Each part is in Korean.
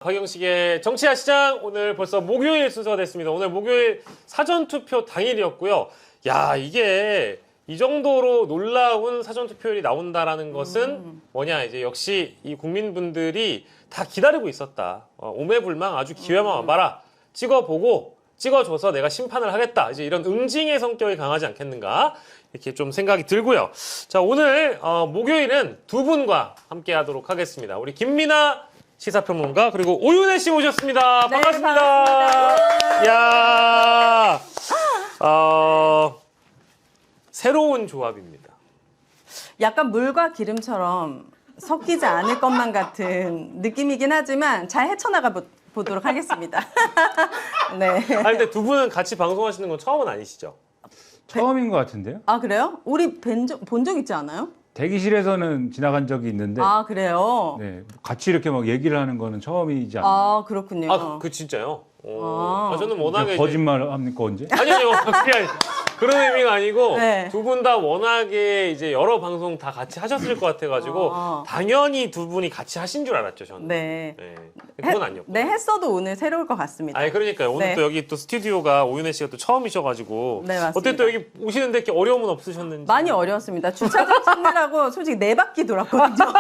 박영식의 정치야 시장 오늘 벌써 목요일 순서가 됐습니다. 오늘 목요일 사전투표 당일이었고요. 야, 이게 이 정도로 놀라운 사전투표율이 나온다라는 것은 뭐냐, 이제 역시 이 국민분들이 다 기다리고 있었다. 오매불망 아주 기회만 와봐라. 찍어보고 찍어줘서 내가 심판을 하겠다. 이제 이런 응징의 성격이 강하지 않겠는가 이렇게 좀 생각이 들고요. 자, 오늘 목요일은 두 분과 함께 하도록 하겠습니다. 우리 김민아 시사평론가 그리고 오윤혜 씨 모셨습니다. 네, 반갑습니다. 반갑습니다. 야, 새로운 조합입니다. 약간 물과 기름처럼 섞이지 않을 것만 같은 느낌이긴 하지만 잘 헤쳐나가 보도록 하겠습니다. 네. 아니, 근데 두 분은 같이 방송하시는 건 처음은 아니시죠? 처음인 것 같은데요? 아, 그래요? 우리 본 적 있지 않아요? 대기실에서는 지나간 적이 있는데 아, 그래요? 네, 같이 이렇게 막 얘기를 하는 거는 처음이지 않나요? 아, 그렇군요. 아, 그 진짜요? 저는 워낙에 거짓말 합니까 언제? 아니요, 그게 그런 의미가 아니고 네. 두 분 다 워낙에 이제 여러 방송 다 같이 하셨을 것 같아가지고 당연히 두 분이 같이 하신 줄 알았죠, 저는. 네. 그건 아니었고. 네, 했어도 오늘 새로울 것 같습니다. 아니, 그러니까요. 오늘 네. 또 여기 또 스튜디오가 오윤혜 씨가 또 처음이셔가지고. 네, 맞습니다. 어때 또 여기 오시는데 이렇게 어려움은 없으셨는지. 많이 어려웠습니다. 주차장 찾느라고 솔직히 4바퀴 돌았거든요.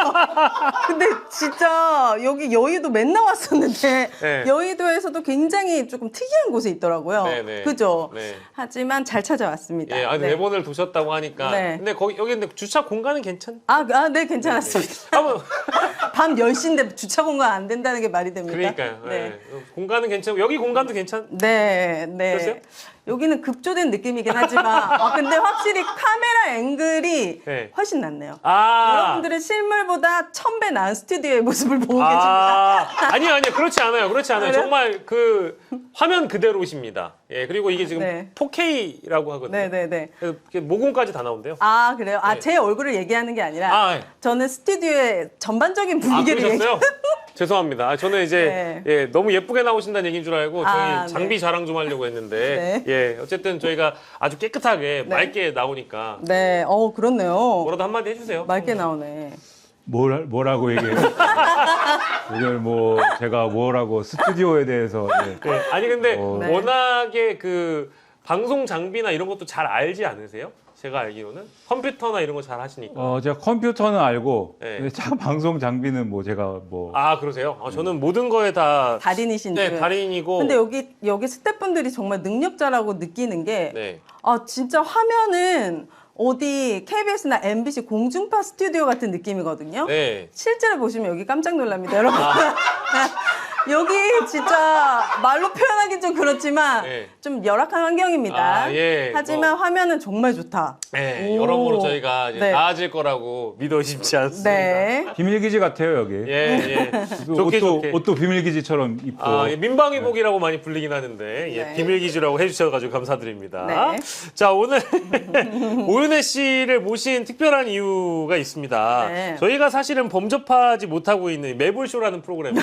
근데 진짜 여기 여의도 맨날 왔었는데 네. 여의도에서도 굉장히 조금 특이한 곳에 있더라고요. 네, 네. 그죠? 네. 하지만 잘 찾아왔습니다. 예, 네. 네 번을 도셨다고 하니까. 네. 근데 여기 근데 주차 공간은 괜찮? 네, 괜찮았습니다. 한번 밤 10시인데 주차 공간 안 된다는 게 말이 됩니까? 그러니까요. 네. 공간은 괜찮고 여기 공간도 괜찮? 네, 네. 그러세요? 여기는 급조된 느낌이긴 하지만 근데 확실히 카메라 앵글이 네. 훨씬 낫네요. 아. 여러분들은 실물보다 1000배 나은 스튜디오의 모습을 보고 계십니다. 아니요, 그렇지 않아요. 그렇지 않아요. 그래요? 정말 그 화면 그대로십니다. 예, 그리고 이게 지금 네. 4K라고 하거든요. 네네네. 그래서 이렇게 모공까지 다 나온대요. 아, 그래요? 네. 제 얼굴을 얘기하는 게 아니라 아, 네. 저는 스튜디오의 전반적인 분위기를 그러셨어요? 죄송합니다. 저는 이제 네. 예, 너무 예쁘게 나오신다는 얘기인 줄 알고 저희 아, 장비 네. 자랑 좀 하려고 했는데 네. 예, 어쨌든 저희가 아주 깨끗하게 맑게 나오니까 네, 그렇네요. 뭐라도 한마디 해주세요. 맑게 나오네. 뭐라고 얘기해요? 오늘 뭐 제가 뭐라고 스튜디오에 대해서 네. 네. 아니 근데 네. 워낙에 그 방송 장비나 이런 것도 잘 알지 않으세요? 제가 알기로는 컴퓨터나 이런 거 잘 하시니까. 제가 컴퓨터는 알고 네. 근데 참 방송 장비는 뭐 제가 뭐 아, 그러세요? 저는 모든 거에 다 달인이신 네, 줄. 달인이고. 근데 여기 스태프분들이 정말 능력자라고 느끼는 게 네. 진짜 화면은 어디 KBS나 MBC 공중파 스튜디오 같은 느낌이거든요. 네. 실제로 보시면 여기 깜짝 놀랍니다, 여러분. 여기 진짜 말로 표현하기 좀 그렇지만 네. 좀 열악한 환경입니다. 예. 하지만 화면은 정말 좋다. 네, 오. 여러모로 저희가 이제 네. 나아질 거라고 믿어지지 않습니다. 네. 비밀기지 같아요 여기. 예. 그 좋게 좋게. 옷도 비밀기지처럼 입고. 예, 민방위복이라고 많이 불리긴 하는데 예, 네. 비밀기주라고 해주셔가지고 감사드립니다. 네. 자, 오늘 오윤혜 씨를 모신 특별한 이유가 있습니다. 네. 저희가 사실은 범접하지 못하고 있는 매불쇼라는 프로그램에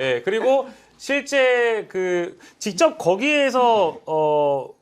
예, 그리고 실제 그 직접 거기에서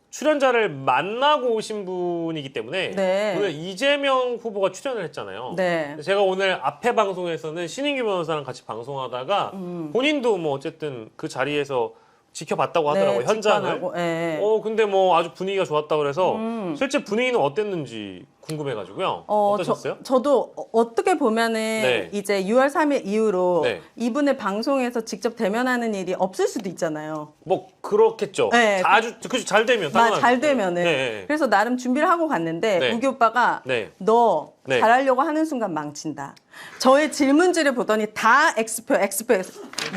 출연자를 만나고 오신 분이기 때문에 네. 오늘 이재명 후보가 출연을 했잖아요. 네. 제가 오늘 앞에 방송에서는 신인규 변호사랑 같이 방송하다가 본인도 뭐 어쨌든 그 자리에서 지켜봤다고 하더라고요, 네, 현장을. 직관하고, 네. 근데 뭐 아주 분위기가 좋았다 그래서 실제 분위기는 어땠는지 궁금해가지고요. 어떠셨어요? 저도 어떻게 보면은 네. 이제 6월 3일 이후로 네. 이분을 방송에서 직접 대면하는 일이 없을 수도 있잖아요. 뭐 그렇겠죠. 네. 아주 그죠, 잘 되면. 당연하죠. 잘 되면은. 네. 그래서 나름 준비를 하고 갔는데 네. 우기 오빠가 네. 너 네. 잘하려고 하는 순간 망친다. 저의 질문지를 보더니 다 X표.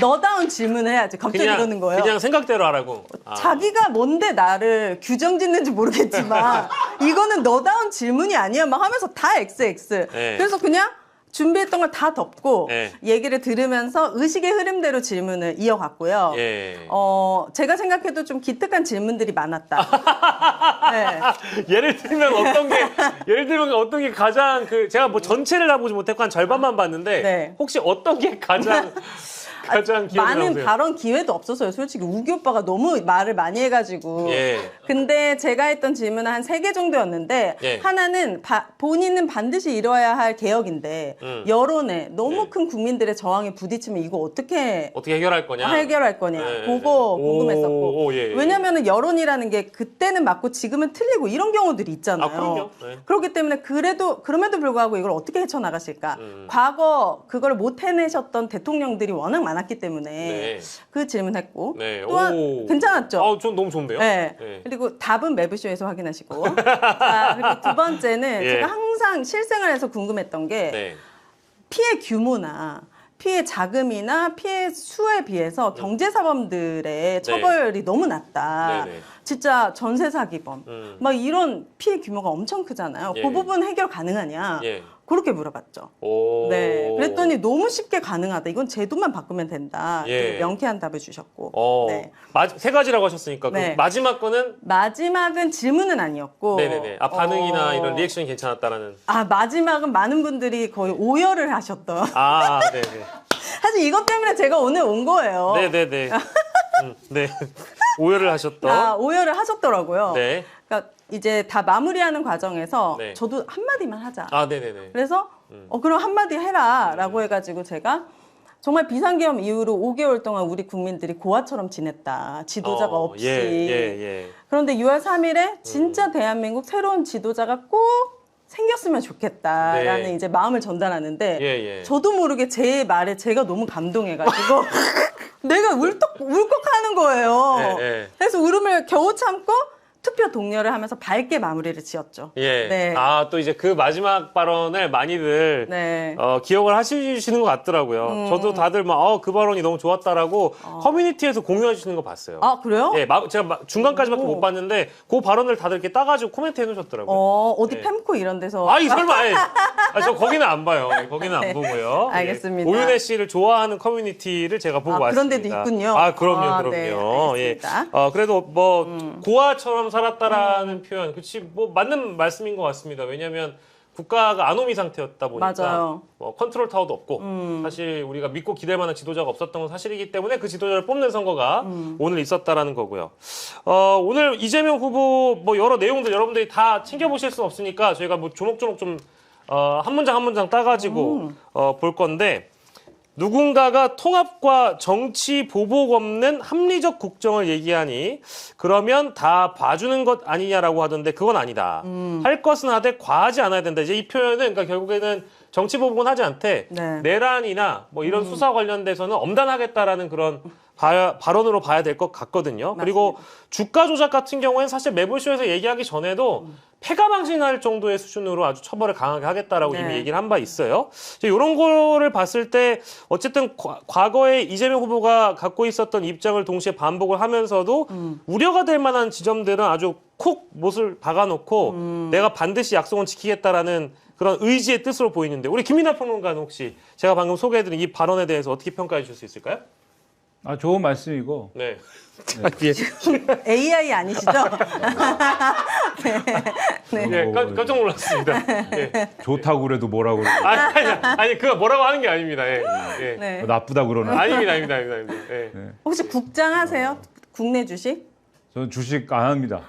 너다운 질문을 해야지. 갑자기 이러는 거예요. 그냥 생각대로 하라고. 자기가 뭔데 나를 규정 짓는지 모르겠지만 이거는 너다운 질문이 아니야 막 하면서 다 XX. 네. 그래서 그냥 준비했던 걸 다 덮고 네. 얘기를 들으면서 의식의 흐름대로 질문을 이어갔고요. 예. 제가 생각해도 좀 기특한 질문들이 많았다. 네. 예를 들면 어떤 게 가장 제가 뭐 전체를 다 보지 못했고 한 절반만 봤는데 네. 혹시 어떤 게 가장 가장 기억에 많은 남으세요? 발언 기회도 없었어요. 솔직히 우기 오빠가 너무 말을 많이 해가지고. 예. 근데 제가 했던 질문은 한 3개 정도였는데 예. 하나는 본인은 반드시 이뤄야 할 개혁인데 여론에 너무 예. 큰 국민들의 저항에 부딪히면 이거 어떻게 해결할 거냐? 해결할 거냐. 예, 그거 예. 궁금했었고. 오, 예, 예. 왜냐면은 여론이라는 게 그때는 맞고 지금은 틀리고 이런 경우들이 있잖아요. 아, 그럼요. 네. 그렇기 때문에 그럼에도 불구하고 이걸 어떻게 헤쳐나가실까? 과거 그걸 못 해내셨던 대통령들이 워낙 많았기 때문에 네. 그 질문했고 네. 또한 오. 괜찮았죠? 전 너무 좋은데요? 네. 네. 그리고 답은 매부쇼에서 확인하시고. 자, 그리고 두 번째는 예. 제가 항상 실생활에서 궁금했던 게 네. 피해 규모나 피해 자금이나 피해 수에 비해서 경제사범들의 처벌이 너무 낮다. 네네. 진짜 전세 사기범, 막 이런 피해 규모가 엄청 크잖아요. 예. 그 부분 해결 가능하냐? 예. 그렇게 물어봤죠. 오. 네, 그랬더니 너무 쉽게 가능하다. 이건 제도만 바꾸면 된다. 예. 그 명쾌한 답을 주셨고. 어. 네. 3가지라고 하셨으니까 네. 그 마지막 거는 마지막은 질문은 아니었고. 네네네. 반응이나 이런 리액션이 괜찮았다라는. 마지막은 많은 분들이 거의 오열을 하셨던. 네네. 사실 이것 때문에 제가 오늘 온 거예요. 네네네. 네. 오열을 하셨던. 오열을 하셨더라고요. 네. 그러니까 이제 다 마무리하는 과정에서 네. 저도 한마디만 하자. 네네네. 그래서 그럼 한마디 해라라고 해가지고 제가 정말 비상계엄 이후로 5개월 동안 우리 국민들이 고아처럼 지냈다. 지도자가 없이. 예. 그런데 6월 3일에 진짜 대한민국 새로운 지도자가 꼭 생겼으면 좋겠다라는 네. 이제 마음을 전달하는데 예. 저도 모르게 제 말에 제가 너무 감동해가지고 내가 울컥하는 거예요. 예. 그래서 울음을 겨우 참고 투표 동료를 하면서 밝게 마무리를 지었죠. 예. 네. 또 이제 그 마지막 발언을 많이들 네. 기억을 하시는 것 같더라고요. 저도 다들 막 그 발언이 너무 좋았다라고 커뮤니티에서 공유해 주시는 거 봤어요. 그래요? 예, 제가 중간까지밖에 못 봤는데 그 발언을 다들 이렇게 따가지고 코멘트 해놓으셨더라고요. 어디 네. 팸코 이런 데서 아이 설마 저 거기는 안 봐요. 거기는 안 보고요. 네. 알겠습니다. 예. 오윤혜 씨를 좋아하는 커뮤니티를 제가 보고 왔습니다. 그런 데도 있군요. 그럼요. 네, 예. 알겠습니다. 그래도 뭐 고아처럼 살았다라는 표현, 그치 뭐 맞는 말씀인 것 같습니다. 왜냐하면 국가가 아노미 상태였다 보니까 맞아요. 뭐 컨트롤 타워도 없고 사실 우리가 믿고 기댈 만한 지도자가 없었던 건 사실이기 때문에 그 지도자를 뽑는 선거가 오늘 있었다라는 거고요. 오늘 이재명 후보 뭐 여러 내용들 여러분들이 다 챙겨보실 수 없으니까 저희가 뭐 조목조목 좀 한 문장 한 문장 따가지고 볼 건데, 누군가가 통합과 정치 보복 없는 합리적 국정을 얘기하니 그러면 다 봐주는 것 아니냐라고 하던데 그건 아니다. 할 것은 하되 과하지 않아야 된다. 이제 이 표현은 그러니까 결국에는 정치 보복은 하지 않되 네. 내란이나 뭐 이런 수사 관련돼서는 엄단하겠다라는 그런 발언으로 봐야 될 것 같거든요. 맞습니다. 그리고 주가 조작 같은 경우에는 사실 매불쇼에서 얘기하기 전에도 패가망신할 정도의 수준으로 아주 처벌을 강하게 하겠다라고 네. 이미 얘기를 한 바 있어요. 이런 거를 봤을 때 어쨌든 과거에 이재명 후보가 갖고 있었던 입장을 동시에 반복을 하면서도 우려가 될 만한 지점들은 아주 콕 못을 박아놓고 내가 반드시 약속은 지키겠다라는 그런 의지의 뜻으로 보이는데, 우리 김민하 평론가는 혹시 제가 방금 소개해드린 이 발언에 대해서 어떻게 평가해 주실 수 있을까요? 좋은 말씀이고 네. AI 아니시죠? 네. 예, 깜짝 놀랐습니다. 예. 좋다고 그래도 뭐라고 그래. 아니, 그거 뭐라고 하는 게 아닙니다. 예. 예. 네. 나쁘다 그러나. 아닙니다. 예. 혹시 국장 하세요? 국내 주식? 저는 주식 안 합니다.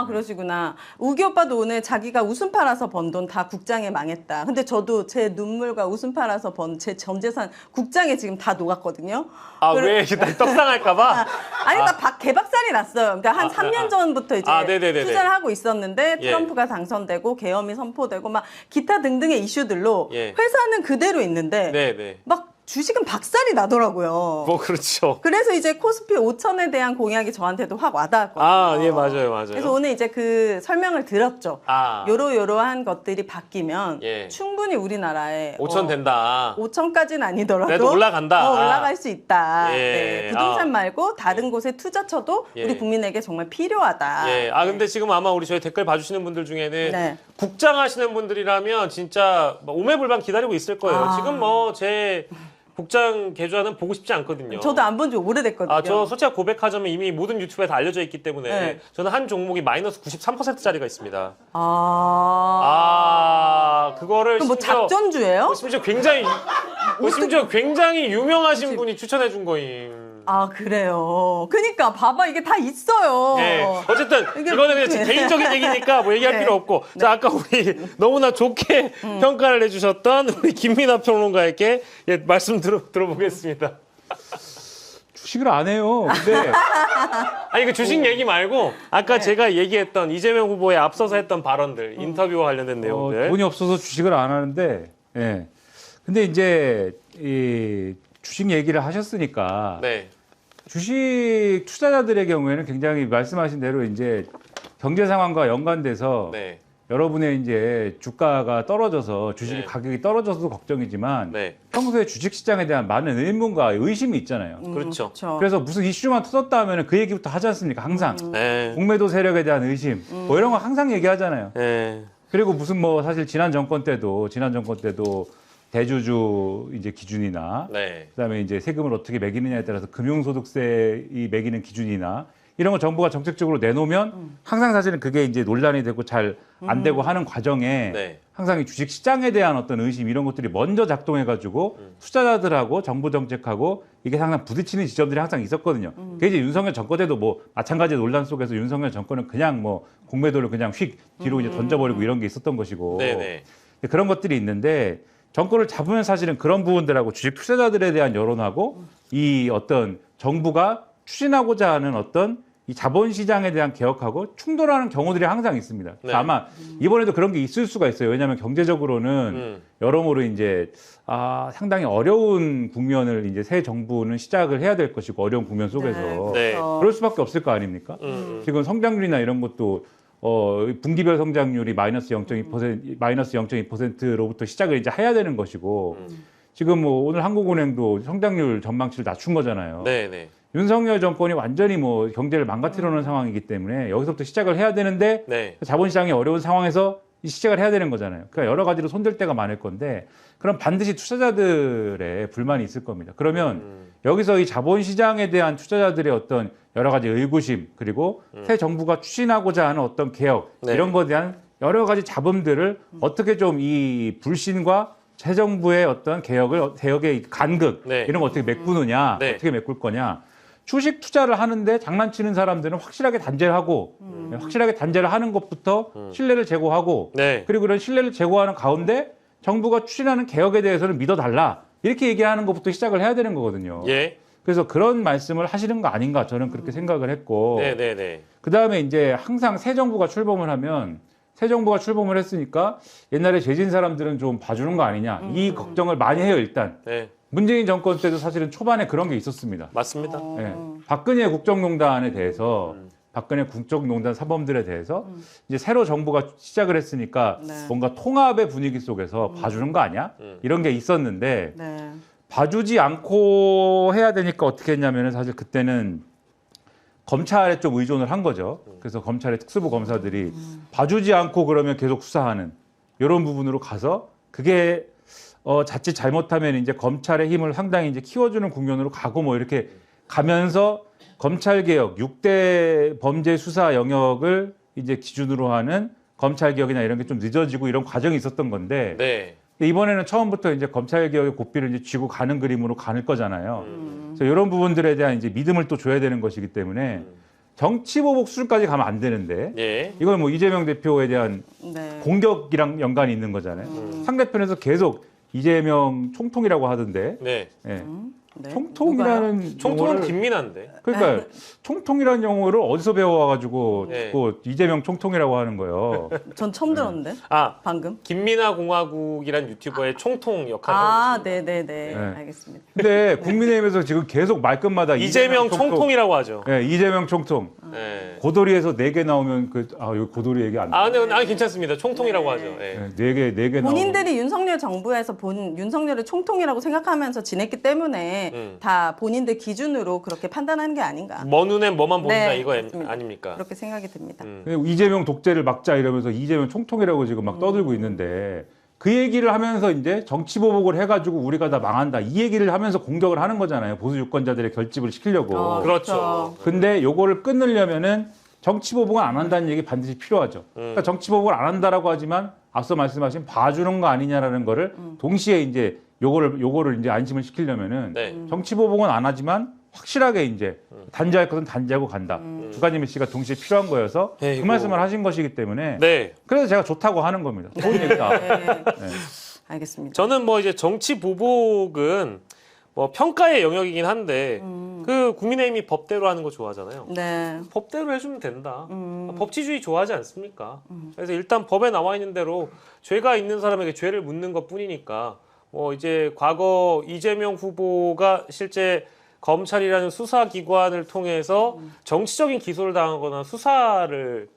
그러시구나. 우기 오빠도 오늘 자기가 웃음 팔아서 번 돈 다 국장에 망했다. 근데 저도 제 눈물과 웃음 팔아서 번 제 전 재산 국장에 지금 다 녹았거든요. 왜 이렇게 떡상할까봐? 다 개박살이 났어요. 그러니까 한 3년 전부터 이제 네네네네. 투자를 하고 있었는데 예. 트럼프가 당선되고 계엄이 선포되고 막 기타 등등의 이슈들로 예. 회사는 그대로 있는데 네. 막 주식은 박살이 나더라고요. 뭐 그렇죠. 그래서 이제 코스피 5천에 대한 공약이 저한테도 확 와닿았거든요. 예, 맞아요. 그래서 오늘 이제 그 설명을 들었죠. 아. 요러요러한 것들이 바뀌면 예. 충분히 우리나라에 5천 된다. 5천까지는 아니더라도 그래도 올라간다. 올라갈 수 있다. 예. 네, 부동산 말고 다른 곳에 투자처도 예. 우리 국민에게 정말 필요하다. 예. 근데 지금 아마 우리 저희 댓글 봐주시는 분들 중에는 네. 국장 하시는 분들이라면 진짜 오매불만 기다리고 있을 거예요. 지금 뭐 제 국장 개주하는 보고 싶지 않거든요. 저도 안 본 지 오래됐거든요. 저 솔직히 고백하자면 이미 모든 유튜브에 다 알려져 있기 때문에 네. 저는 한 종목이 마이너스 93%짜리가 있습니다. 그거를 그럼 뭐 심지어 작전주예요? 심지어 굉장히 심지어 굉장히 유명하신 분이 추천해 준 거임. 아 그래요. 그러니까 봐봐 이게 다 있어요. 네. 어쨌든 이게 이거는 그냥 제 네. 개인적인 얘기니까 뭐 얘기할 네. 필요 없고. 자, 아까 우리 너무나 좋게 평가를 해주셨던 우리 김민아 평론가에게 말씀 들어보겠습니다. 주식을 안 해요. 근데 아니 그 주식 얘기 말고 아까 제가 얘기했던 이재명 후보에 앞서서 했던 발언들, 인터뷰와 관련된 내용들. 돈이 없어서 주식을 안 하는데, 예. 근데 이제 이 주식 얘기를 하셨으니까 네. 주식 투자자들의 경우에는 굉장히 말씀하신 대로 이제 경제 상황과 연관돼서 네. 여러분의 이제 주가가 떨어져서 주식 네. 가격이 떨어져서도 걱정이지만 네. 평소에 주식 시장에 대한 많은 의문과 의심이 있잖아요. 그렇죠. 그래서 무슨 이슈만 터졌다 하면 그 얘기부터 하지 않습니까? 항상 네. 공매도 세력에 대한 의심 뭐 이런 거 항상 얘기하잖아요. 네. 그리고 무슨 뭐 사실 지난 정권 때도 대주주 이제 기준이나 네. 그다음에 이제 세금을 어떻게 매기느냐에 따라서 금융소득세 이 매기는 기준이나 이런 거 정부가 정책적으로 내놓으면 항상 사실은 그게 이제 논란이 되고 잘 안 되고 하는 과정에 네. 항상 이 주식 시장에 대한 어떤 의심 이런 것들이 먼저 작동해가지고 투자자들하고 정부 정책하고 이게 항상 부딪히는 지점들이 항상 있었거든요. 그게 이제 윤석열 정권 때도 뭐 마찬가지 논란 속에서 윤석열 정권은 그냥 뭐 공매도를 그냥 휙 뒤로 이제 던져버리고 이런 게 있었던 것이고 네네. 그런 것들이 있는데 정권을 잡으면 사실은 그런 부분들하고 주식 투자자들에 대한 여론하고 이 어떤 정부가 추진하고자 하는 어떤 이 자본시장에 대한 개혁하고 충돌하는 경우들이 항상 있습니다. 네. 아마 이번에도 그런 게 있을 수가 있어요. 왜냐하면 경제적으로는 여러모로 이제 상당히 어려운 국면을 이제 새 정부는 시작을 해야 될 것이고 어려운 국면 속에서 네. 그럴 수밖에 없을 거 아닙니까? 지금 성장률이나 이런 것도 분기별 성장률이 마이너스 0.2%로부터 시작을 이제 해야 되는 것이고 지금 뭐 오늘 한국은행도 성장률 전망치를 낮춘 거잖아요. 네네. 윤석열 정권이 완전히 뭐 경제를 망가뜨려 놓은 상황이기 때문에 여기서부터 시작을 해야 되는데 네. 자본시장이 어려운 상황에서 이 시작을 해야 되는 거잖아요. 그러니까 여러 가지로 손댈 데가 많을 건데 그럼 반드시 투자자들의 불만이 있을 겁니다. 그러면 여기서 이 자본시장에 대한 투자자들의 어떤 여러 가지 의구심 그리고 새 정부가 추진하고자 하는 어떤 개혁 네. 이런 것에 대한 여러 가지 잡음들을 어떻게 좀 이 불신과 새 정부의 어떤 개혁의 간극 네. 이런 거 어떻게 메꾸느냐 네. 어떻게 메꿀 거냐 주식 투자를 하는데 장난치는 사람들은 확실하게 단죄를 하고 확실하게 단죄를 하는 것부터 신뢰를 제고하고 네. 그리고 그런 신뢰를 제고하는 가운데 정부가 추진하는 개혁에 대해서는 믿어달라 이렇게 얘기하는 것부터 시작을 해야 되는 거거든요. 예. 그래서 그런 말씀을 하시는 거 아닌가 저는 그렇게 생각을 했고 네네네. 그다음에 이제 항상 새 정부가 출범을 하면 새 정부가 출범을 했으니까 옛날에 죄진 사람들은 좀 봐주는 거 아니냐 이 걱정을 많이 해요 일단. 네. 문재인 정권 때도 사실은 초반에 그런 게 있었습니다. 맞습니다. 예. 박근혜 국정농단에 대해서 박근혜 국정농단 사범들에 대해서 이제 새로 정부가 시작을 했으니까 네. 뭔가 통합의 분위기 속에서 봐주는 거 아니야? 이런 게 있었는데 네. 봐주지 않고 해야 되니까 어떻게 했냐면은 사실 그때는 검찰에 좀 의존을 한 거죠. 그래서 검찰의 특수부 검사들이 봐주지 않고 그러면 계속 수사하는 이런 부분으로 가서 그게 자칫 잘못하면 이제 검찰의 힘을 상당히 이제 키워주는 국면으로 가고 뭐 이렇게 가면서 검찰 개혁 6대 범죄 수사 영역을 이제 기준으로 하는 검찰 개혁이나 이런 게 좀 늦어지고 이런 과정이 있었던 건데 네. 근데 이번에는 처음부터 이제 검찰 개혁의 고삐를 이제 쥐고 가는 그림으로 갈 거잖아요. 그래서 이런 부분들에 대한 이제 믿음을 또 줘야 되는 것이기 때문에 정치 보복 수준까지 가면 안 되는데 예. 이건 뭐 이재명 대표에 대한 네. 공격이랑 연관이 있는 거잖아요. 상대편에서 계속 이재명 총통이라고 하던데 네. 예. 네. 총통이라는 총통은 용어를 김민아인데. 그러니까 총통이라는 용어를 어디서 배워와가지고 네. 또 이재명 총통이라고 하는 거예요. 누가요? 전 처음 들었는데 아, 방금. 김민아 공화국이란 유튜버의 총통 역할을 하고 아, 있습니다. 네네네. 네. 알겠습니다. 근데 국민의힘에서 지금 계속 말끝마다 이재명 총통이라고 하죠. 네, 이재명 총통. 네. 고도리에서 4개 나오면 여기 고도리 얘기 안 돼. 근데 괜찮습니다. 총통이라고 하죠. 예. 네, 4개 나오면. 본인들이 윤석열 정부에서 윤석열을 총통이라고 생각하면서 지냈기 때문에 다 본인들 기준으로 그렇게 판단하는 게 아닌가. 뭐 눈에 뭐만 보인다 네, 이거 맞습니다. 아닙니까? 그렇게 생각이 듭니다. 근데 이재명 독재를 막자 이러면서 이재명 총통이라고 지금 막 떠들고 있는데 그 얘기를 하면서 이제 정치 보복을 해가지고 우리가 다 망한다 이 얘기를 하면서 공격을 하는 거잖아요. 보수 유권자들의 결집을 시키려고. 그렇죠. 근데 요거를 끊으려면은 정치 보복은 안 한다는 얘기 반드시 필요하죠. 그러니까 정치 보복을 안 한다라고 하지만 앞서 말씀하신 봐주는 거 아니냐라는 거를 동시에 이제 요거를 이제 안심을 시키려면은 네. 정치 보복은 안 하지만 확실하게 이제 단죄할 것은 단죄하고 간다. 두 가지 메시지가 동시에 필요한 거여서 네, 그 말씀을 하신 것이기 때문에 네. 그래서 제가 좋다고 하는 겁니다. 좋은 얘기다. 네. 네. 알겠습니다. 저는 뭐 이제 정치 보복은 뭐 평가의 영역이긴 한데 그 국민의힘이 법대로 하는 거 좋아하잖아요. 네. 법대로 해주면 된다. 법치주의 좋아하지 않습니까? 그래서 일단 법에 나와 있는 대로 죄가 있는 사람에게 죄를 묻는 것 뿐이니까 뭐 이제 과거 이재명 후보가 실제 검찰이라는 수사기관을 통해서 정치적인 기소를 당하거나 수사를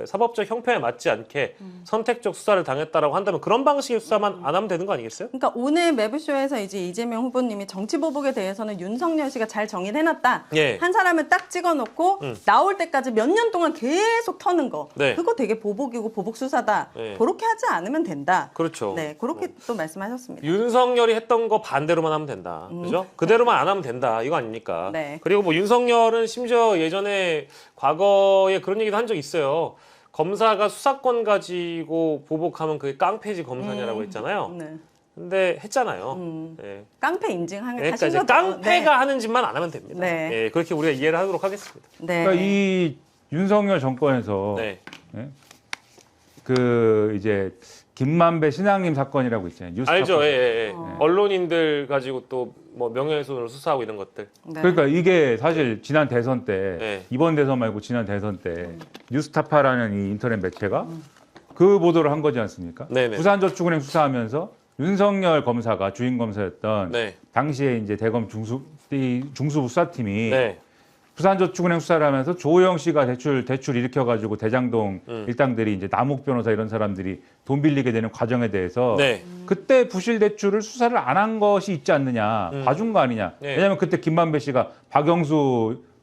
사법적 형평에 맞지 않게 선택적 수사를 당했다라고 한다면 그런 방식의 수사만 안 하면 되는 거 아니겠어요? 그러니까 오늘 매부쇼에서 이제 이재명 후보님이 정치 보복에 대해서는 윤석열 씨가 잘 정의를 해놨다. 예. 한 사람을 딱 찍어놓고 나올 때까지 몇 년 동안 계속 터는 거. 네. 그거 되게 보복이고 보복 수사다. 네. 그렇게 하지 않으면 된다. 그렇죠. 네, 그렇게 또 말씀하셨습니다. 윤석열이 했던 거 반대로만 하면 된다. 그죠? 그대로만 안 하면 된다. 이거 아닙니까? 네. 그리고 뭐 윤석열은 심지어 예전에 과거에 그런 얘기도 한 적 있어요. 검사가 수사권 가지고 보복하면 그게 깡패지 검사냐라고 했잖아요. 네. 근데 했잖아요. 네. 깡패 인증하신 그러니까 이제 거죠? 깡패가 하는 짓만 안 하면 됩니다. 네. 예, 그렇게 우리가 이해를 하도록 하겠습니다. 네. 그러니까 이 윤석열 정권에서 네. 그 이제 김만배 신앙님 사건이라고 있잖아요. 뉴스 알죠? 사건. 예, 예. 언론인들 가지고 또 뭐 명예훼손으로 수사하고 이런 것들. 네. 그러니까 이게 사실 지난 대선 때 네. 이번 대선 말고 지난 대선 때 뉴스타파라는 이 인터넷 매체가 그 보도를 한 거지 않습니까? 네네. 부산저축은행 수사하면서 윤석열 검사가 주임 검사였던 네. 당시에 이제 대검 중수부 수사팀이 네. 부산저축은행 수사를 하면서 조영 씨가 대출 일으켜가지고 대장동 일당들이 이제 남욱 변호사 이런 사람들이 돈 빌리게 되는 과정에 대해서 네. 그때 부실 대출을 수사를 안 한 것이 있지 않느냐, 봐준 거 아니냐. 네. 왜냐하면 그때 김만배 씨가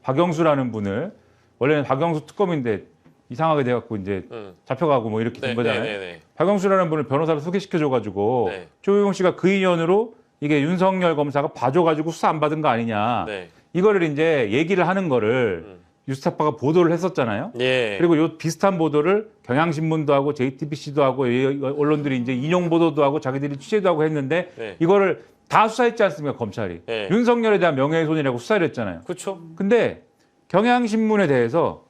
박영수라는 분을 원래는 박영수 특검인데 이상하게 돼갖고 이제 잡혀가고 뭐 이렇게 된 거잖아요. 네. 박영수라는 분을 변호사로 소개시켜줘가지고 네. 조영 씨가 그 인연으로 이게 윤석열 검사가 봐줘가지고 수사 안 받은 거 아니냐. 네. 이거를 이제 얘기를 하는 거를 뉴스타파가 보도를 했었잖아요. 예. 그리고 요 비슷한 보도를 경향신문도 하고 JTBC도 하고 이 언론들이 이제 인용 보도도 하고 자기들이 취재도 하고 했는데 네. 이거를 다 수사했지 않습니까, 검찰이. 네. 윤석열에 대한 명예훼손이라고 수사를 했잖아요. 그렇죠. 근데 경향신문에 대해서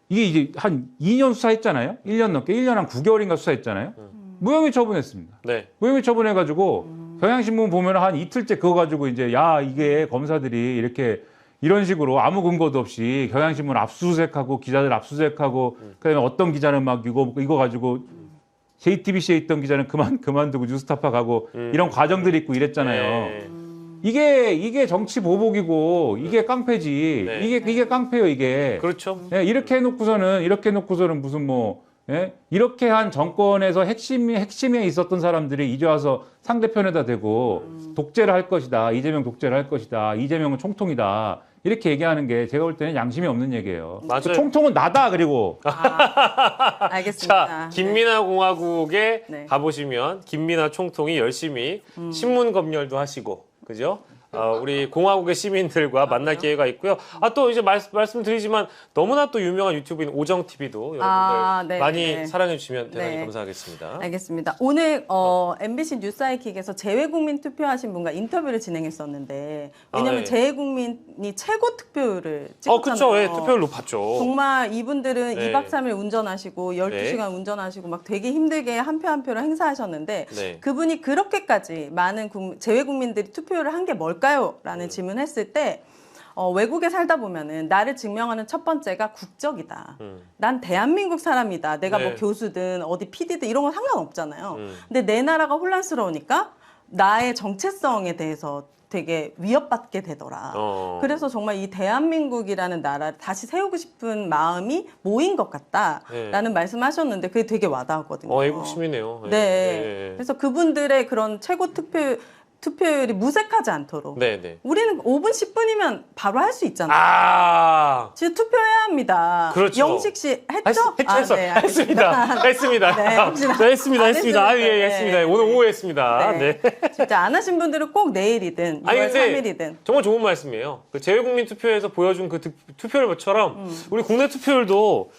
이게 이제 한 2년 수사했잖아요. 1년 넘게 1년 한 9개월인가 수사했잖아요. 무혐의 처분했습니다. 네. 무혐의 처분해가지고 경향신문 보면 한 이틀째 그거 가지고 이제 야 이게 검사들이 이렇게 이런 식으로 아무 근거도 없이 경향신문 압수수색하고 기자들 압수수색하고 그다음에 어떤 기자는 막 이거 가지고 JTBC에 있던 기자는 그만두고 뉴스타파 가고 이런 과정들이 있고 이랬잖아요. 네. 이게 정치 보복이고 이게 깡패지. 네. 이게 깡패요 이게. 그렇죠. 예, 이렇게 해놓고서는 무슨 뭐 예? 이렇게 한 정권에서 핵심에 있었던 사람들이 이제 와서 상대편에다 대고 독재를 할 것이다. 이재명 독재를 할 것이다. 이재명은 총통이다. 이렇게 얘기하는 게 제가 볼 때는 양심이 없는 얘기예요. 맞아요. 그 총통은 나다. 그리고 알겠습니다. 자, 김민하 공화국에 네. 가보시면 김민하 총통이 열심히 신문 검열도 하시고, 그죠? 우리 공화국의 시민들과 만날 기회가 있고요. 또 이제 말씀드리지만 너무나 또 유명한 유튜브인 오정TV도 여러분들 네, 많이 네. 사랑해 주시면 대단히 네. 감사하겠습니다. 알겠습니다. 오늘 MBC 뉴스아이킥에서 재외국민 투표하신 분과 인터뷰를 진행했었는데 왜냐하면 네. 재외국민이 최고 투표율을 찍었잖아요. 그렇죠. 예, 투표율 높았죠. 정말 이분들은 네. 2박 3일 운전하시고 12시간 운전하시고 막 되게 힘들게 한 표 한 표를 행사하셨는데 네. 그분이 그렇게까지 많은 재외국민들이 투표를 한 게 뭘까요? 라는 질문했을 때 외국에 살다 보면은 나를 증명하는 첫 번째가 국적이다. 난 대한민국 사람이다. 내가 네. 뭐 교수든 어디 PD든 이런 건 상관없잖아요. 근데 내 나라가 혼란스러우니까 나의 정체성에 대해서 되게 위협받게 되더라. 그래서 정말 이 대한민국이라는 나라를 다시 세우고 싶은 마음이 모인 것 같다라는 말씀하셨는데 그게 되게 와닿았거든요. 애국심이네요. 네. 예. 그래서 그분들의 그런 최고 투표율이 무색하지 않도록 네. 우리는 5분 10분이면 바로 할 수 있잖아요. 진짜 투표해야 합니다. 그렇죠. 영식 씨 했죠? 했습니다. 했습니다. 네, 혹시나 했습니다. 안 했습니다. 했으면 예, 했습니다. 오늘 오후에 했습니다. 네. 진짜 안 하신 분들은 꼭 내일이든 6월 아니, 근데 3일이든 정말 좋은 말씀이에요. 그 재외국민 투표에서 보여준 그 투표율처럼 우리 국내 투표율도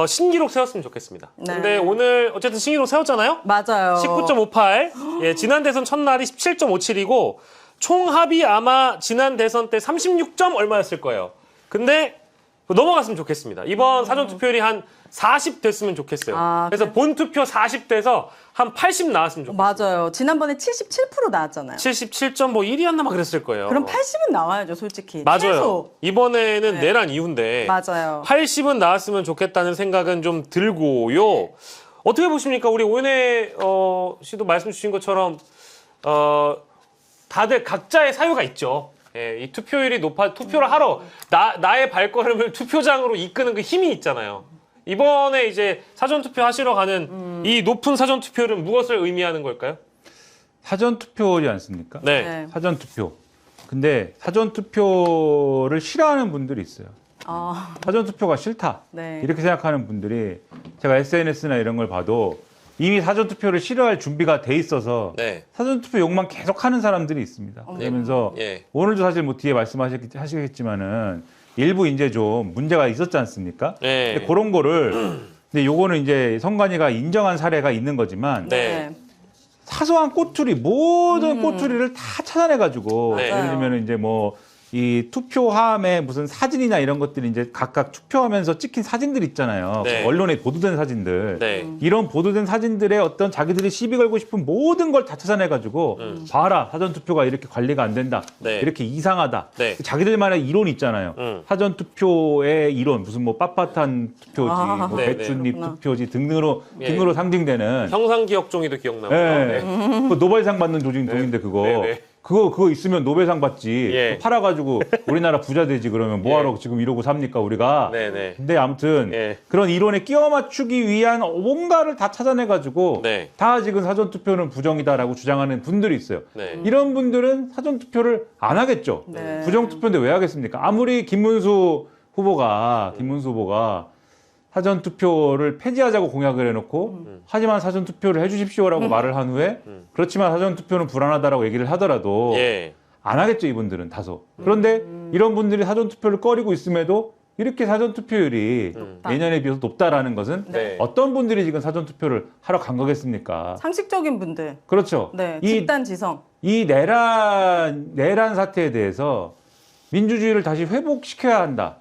신기록 세웠으면 좋겠습니다. 네. 근데 오늘 어쨌든 신기록 세웠잖아요. 맞아요. 19.58. 예, 지난 대선 첫날이 17.57이고 총 합이 아마 지난 대선 때 36점 얼마였을 거예요. 근데 넘어갔으면 좋겠습니다. 이번 사전 투표율이 한 40 됐으면 좋겠어요. 그래서 본 투표 40 돼서 한 80 나왔으면 좋겠어요. 맞아요. 지난번에 77% 나왔잖아요. 77.1이었나 막 그랬을 거예요. 그럼 80은 나와야죠, 솔직히. 맞아요. 최소. 이번에는 내란 이후인데 맞아요. 80은 나왔으면 좋겠다는 생각은 좀 들고요. 어떻게 보십니까? 우리 오은혜 씨도 말씀 주신 것처럼 다들 각자의 사유가 있죠. 예, 이 투표율이 투표를 하러 나의 발걸음을 투표장으로 이끄는 그 힘이 있잖아요. 이번에 이제 사전 투표 하시러 가는 이 높은 사전 투표율은 무엇을 의미하는 걸까요? 사전 투표지 않습니까? 네. 사전 투표. 근데 사전 투표를 싫어하는 분들이 있어요. 사전 투표가 싫다. 네. 이렇게 생각하는 분들이 제가 SNS나 이런 걸 봐도 이미 사전 투표를 싫어할 준비가 돼 있어서 네. 사전 투표 욕만 계속 하는 사람들이 있습니다. 그러면서 예. 오늘도 사실 뭐 뒤에 말씀하시겠지만은 일부 이제 좀 문제가 있었지 않습니까? 네. 근데 그런 거를 근데 요거는 이제 선관위가 인정한 사례가 있는 거지만 네. 사소한 꼬투리 모든 꼬투리를 다 찾아내가지고 네. 예를 들면 이제 뭐 이 투표함에 무슨 사진이나 이런 것들이 이제 각각 투표하면서 찍힌 사진들 있잖아요. 네. 언론에 보도된 사진들. 네. 이런 보도된 사진들의 어떤 자기들이 시비 걸고 싶은 모든 걸 다 찾아내가지고 봐라 사전 투표가 이렇게 관리가 안 된다. 네. 이렇게 이상하다. 네. 자기들만의 이론 있잖아요. 사전 투표의 이론 무슨 뭐 빳빳한 투표지, 뭐 네, 배춧잎 그렇구나. 투표지 등으로 예. 상징되는. 형상 기억종이도 기억나고요. 네. 네. 그 노벨상 받는 돈인데 그거. 네, 네. 그거 있으면 노벨상 받지. 예. 그거 팔아가지고 우리나라 부자 되지 그러면 뭐하러 지금 이러고 삽니까 우리가. 네, 네. 근데 아무튼 예. 그런 이론에 끼워 맞추기 위한 뭔가를 다 찾아내가지고 네. 다 지금 사전 투표는 부정이다라고 주장하는 분들이 있어요. 네. 이런 분들은 사전 투표를 안 하겠죠. 네. 부정 투표인데 왜 하겠습니까? 아무리 김문수 후보가 사전 투표를 폐지하자고 공약을 해놓고 하지만 사전 투표를 해주십시오라고 말을 한 후에 그렇지만 사전 투표는 불안하다라고 얘기를 하더라도 예. 안 하겠죠 이분들은 다소. 그런데 이런 분들이 사전 투표를 꺼리고 있음에도 이렇게 사전 투표율이 예년에 비해서 높다라는 것은 네. 어떤 분들이 지금 사전 투표를 하러 간 거겠습니까? 상식적인 분들. 그렇죠. 네. 이 집단 지성. 이 내란 사태에 대해서 민주주의를 다시 회복시켜야 한다.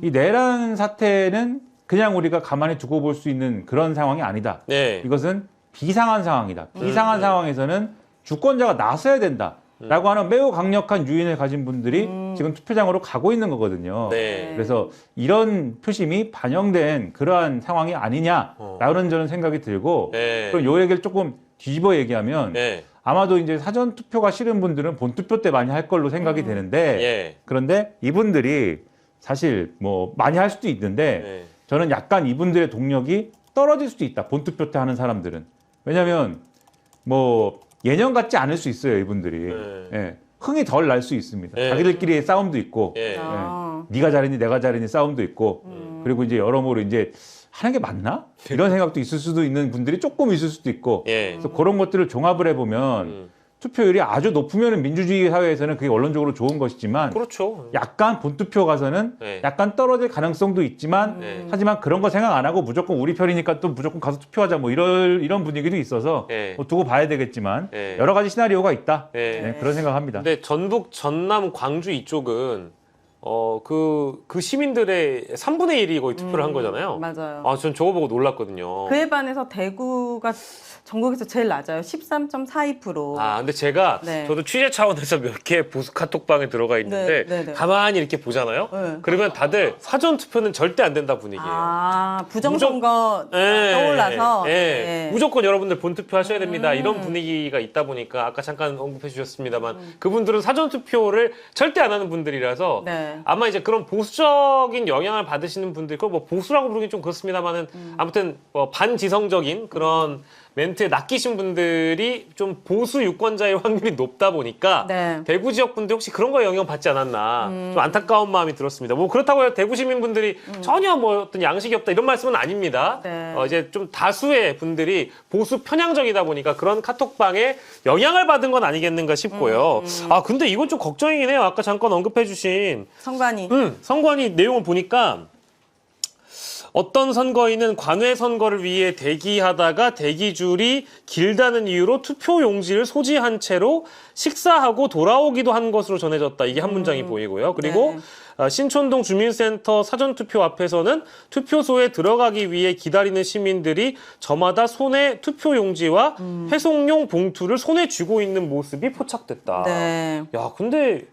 이 내란 사태는 그냥 우리가 가만히 두고 볼 수 있는 그런 상황이 아니다. 네. 이것은 비상한 상황이다. 비상한 상황에서는 주권자가 나서야 된다. 라고 하는 매우 강력한 유인을 가진 분들이 지금 투표장으로 가고 있는 거거든요. 네. 그래서 이런 표심이 반영된 그러한 상황이 아니냐라는 저는 생각이 들고 네. 그럼 요 얘기를 조금 뒤집어 얘기하면 네. 아마도 이제 사전 투표가 싫은 분들은 본 투표 때 많이 할 걸로 생각이 되는데 예. 그런데 이분들이 사실 뭐 많이 할 수도 있는데 네. 저는 약간 이분들의 동력이 떨어질 수도 있다. 본 투표 때 하는 사람들은. 왜냐하면 뭐 예년 같지 않을 수 있어요. 이분들이. 네. 예. 흥이 덜 날 수 있습니다. 네. 자기들끼리의 싸움도 있고 예. 네가 잘했니 내가 잘했니 싸움도 있고 그리고 이제 여러모로 이제 하는 게 맞나? 이런 생각도 있을 수도 있는 분들이 조금 있을 수도 있고 예. 그래서 그런 것들을 종합을 해보면 투표율이 아주 높으면 민주주의 사회에서는 그게 원론적으로 좋은 것이지만 그렇죠. 약간 본투표 가서는 네. 약간 떨어질 가능성도 있지만 네. 하지만 그런 거 생각 안 하고 무조건 우리 편이니까 또 무조건 가서 투표하자 뭐 이런 분위기도 있어서 네. 뭐 두고 봐야 되겠지만 네. 여러 가지 시나리오가 있다. 네. 네, 그런 생각합니다. 근데 전북, 전남, 광주 이쪽은 그 시민들의 3분의 1이 거의 투표를 한 거잖아요. 맞아요. 아, 전 저거 보고 놀랐거든요. 그에 반해서 대구가 전국에서 제일 낮아요. 13.42%. 아, 근데 제가 네. 저도 취재 차원에서 몇 개 보수 카톡방에 들어가 있는데 네, 네, 네. 가만히 이렇게 보잖아요. 네. 그러면 다들 사전 투표는 절대 안 된다 분위기예요. 아, 부정선거 떠올라서. 예. 네. 무조건 여러분들 본투표 하셔야 됩니다. 이런 분위기가 있다 보니까 아까 잠깐 언급해 주셨습니다만 그분들은 사전 투표를 절대 안 하는 분들이라서 네. 아마 이제 그런 보수적인 영향을 받으시는 분들, 그걸 뭐 보수라고 부르긴 좀 그렇습니다만은 아무튼 뭐 반지성적인 그런 멘트에 낚이신 분들이 좀 보수 유권자의 확률이 높다 보니까 네. 대구 지역 분들 혹시 그런 거에 영향 받지 않았나 좀 안타까운 마음이 들었습니다. 뭐 그렇다고 해서 대구 시민분들이 전혀 뭐 어떤 양식이 없다 이런 말씀은 아닙니다. 네. 이제 좀 다수의 분들이 보수 편향적이다 보니까 그런 카톡방에 영향을 받은 건 아니겠는가 싶고요. 아 근데 이건 좀 걱정이긴 해요. 아까 잠깐 언급해주신 선관위. 선관위 내용을 보니까 어떤 선거인은 관외 선거를 위해 대기하다가 대기줄이 길다는 이유로 투표 용지를 소지한 채로 식사하고 돌아오기도 한 것으로 전해졌다. 이게 한 문장이 보이고요. 그리고 신촌동 주민센터 사전투표 앞에서는 투표소에 들어가기 위해 기다리는 시민들이 저마다 손에 투표용지와 회송용 봉투를 손에 쥐고 있는 모습이 포착됐다. 네. 야, 근데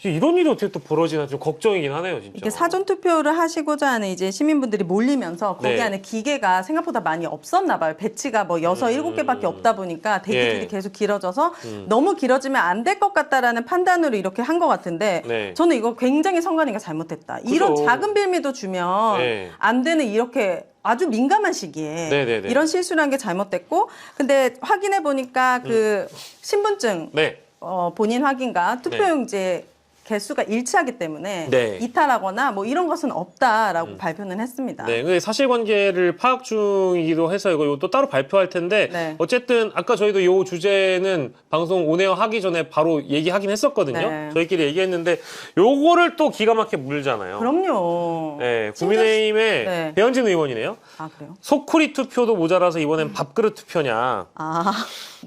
이런 일이 어떻게 또 벌어지나 좀 걱정이긴 하네요, 진짜. 이게 사전 투표를 하시고자 하는 이제 시민분들이 몰리면서 거기 네. 안에 기계가 생각보다 많이 없었나 봐요. 배치가 뭐 6, 7개밖에 없다 보니까 대기줄이 예. 계속 길어져서 너무 길어지면 안 될 것 같다라는 판단으로 이렇게 한 것 같은데 네. 저는 이거 굉장히 선관위가 잘못했다. 이런 작은 빌미도 주면 네. 안 되는 이렇게 아주 민감한 시기에 네네네. 이런 실수를 한 게 잘못됐고 근데 확인해 보니까 그 신분증 네. 본인 확인과 투표용지 개수가 일치하기 때문에 네. 이탈하거나 뭐 이런 것은 없다라고 발표는 했습니다. 네, 근데 사실관계를 파악 중이기도 해서 이거 또 따로 발표할 텐데 네. 어쨌든 아까 저희도 이 주제는 방송 온에어 하기 전에 바로 얘기하긴 했었거든요. 네. 저희끼리 얘기했는데 요거를 또 기가 막히게 물잖아요. 그럼요. 네, 국민의힘의 네. 배현진 의원이네요. 아 그래요? 소쿠리 투표도 모자라서 이번엔 밥그릇 투표냐. 아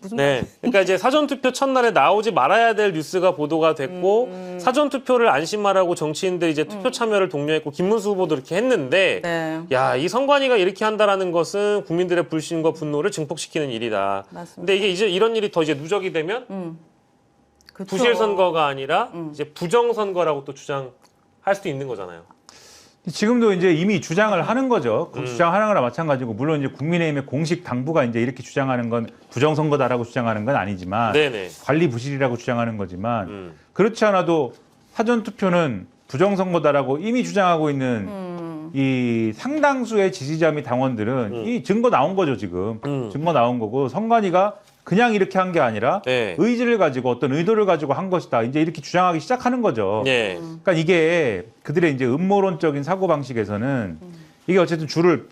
무슨 네, 그러니까 이제 사전 투표 첫날에 나오지 말아야 될 뉴스가 보도가 됐고 사전 투표를 안심하라고 정치인들이 이제 투표 참여를 독려했고 김문수 후보도 이렇게 했는데, 네. 야, 이 선관위가 이렇게 한다라는 것은 국민들의 불신과 분노를 증폭시키는 일이다. 맞습니다. 근데 이게 이제 이런 일이 더 이제 누적이 되면 그쵸. 부실 선거가 아니라 이제 부정 선거라고 또 주장할 수도 있는 거잖아요. 지금도 이제 이미 주장을 하는 거죠. 그 주장하는 거랑 마찬가지고 물론 이제 국민의힘의 공식 당부가 이제 이렇게 주장하는 건 부정선거다라고 주장하는 건 아니지만 네네. 관리 부실이라고 주장하는 거지만 그렇지 않아도 사전 투표는 부정선거다라고 이미 주장하고 있는 이 상당수의 지지자 및 당원들은 이 증거 나온 거죠 지금 증거 나온 거고 선관위가 그냥 이렇게 한 게 아니라 네. 의지를 가지고 어떤 의도를 가지고 한 것이다 이제 이렇게 주장하기 시작하는 거죠. 네. 그러니까 이게 그들의 이제 음모론적인 사고 방식에서는 이게 어쨌든 줄을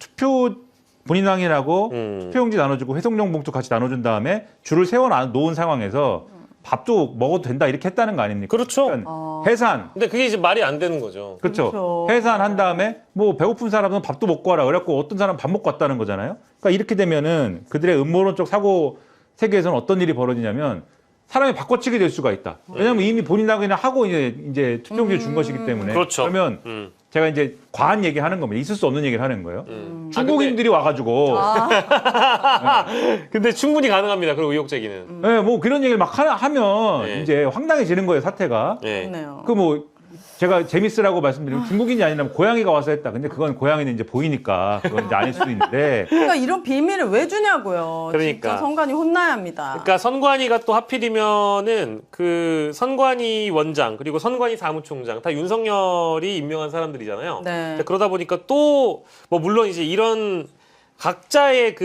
본인 확인하고 투표용지 나눠주고 회송용 봉투 같이 나눠준 다음에 줄을 세워 놓은 상황에서 밥도 먹어도 된다 이렇게 했다는 거 아닙니까? 그렇죠. 그러니까 해산 근데 그게 이제 말이 안 되는 거죠. 그렇죠. 그렇죠. 해산한 다음에 뭐 배고픈 사람은 밥도 먹고 와라 그래갖고 어떤 사람은 밥 먹고 왔다는 거잖아요. 그러니까 이렇게 되면은 그들의 음모론적 사고 세계에서는 어떤 일이 벌어지냐면 사람이 바꿔치기 될 수가 있다. 왜냐하면 이미 본인 확인을 하고 이제 투표용지 준 것이기 때문에. 그렇죠. 그러면 제가 이제 과한 얘기 하는 겁니다. 있을 수 없는 얘기를 하는 거예요. 중국인들이 와가지고 근데 충분히 가능합니다. 그리고 의혹 제기는. 네, 뭐 그런 얘기를 막 하면 네. 이제 황당해지는 거예요 사태가. 네. 그렇네요. 그 뭐 제가 재밌으라고 말씀드리면 중국인이 아니라면 고양이가 와서 했다. 근데 그건 고양이는 이제 보이니까 그건 이제 아닐 수도 있는데. 그러니까 이런 비밀을 왜 주냐고요. 그러니까. 진짜 선관위 혼나야 합니다. 그러니까 선관위가 또 하필이면은 그 선관위 원장 그리고 선관위 사무총장 다 윤석열이 임명한 사람들이잖아요. 네. 그러다 보니까 또 뭐 물론 이제 이런 각자의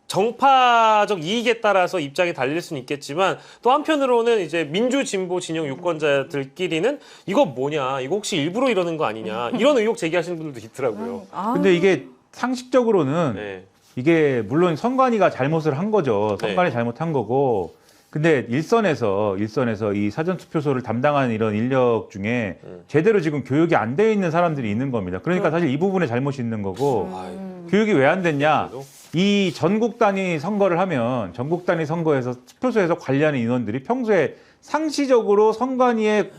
정파적 이익에 따라서 입장이 달릴 수는 있겠지만 또 한편으로는 이제 민주 진보 진영 유권자들끼리는 이거 뭐냐 이거 혹시 일부러 이러는 거 아니냐 이런 의혹 제기하시는 분들도 있더라고요. 근데 이게 상식적으로는 네. 이게 물론 선관위가 잘못을 한 거죠. 선관위 잘못한 거고. 근데 일선에서 이 사전 투표소를 담당하는 이런 인력 중에 제대로 지금 교육이 안 돼 있는 사람들이 있는 겁니다. 그러니까 사실 이 부분에 잘못이 있는 거고. 교육이 왜 안 됐냐? 이 전국 단위 선거를 하면 전국 단위 선거에서 투표소에서 관리하는 인원들이 평소에 상시적으로 선관위에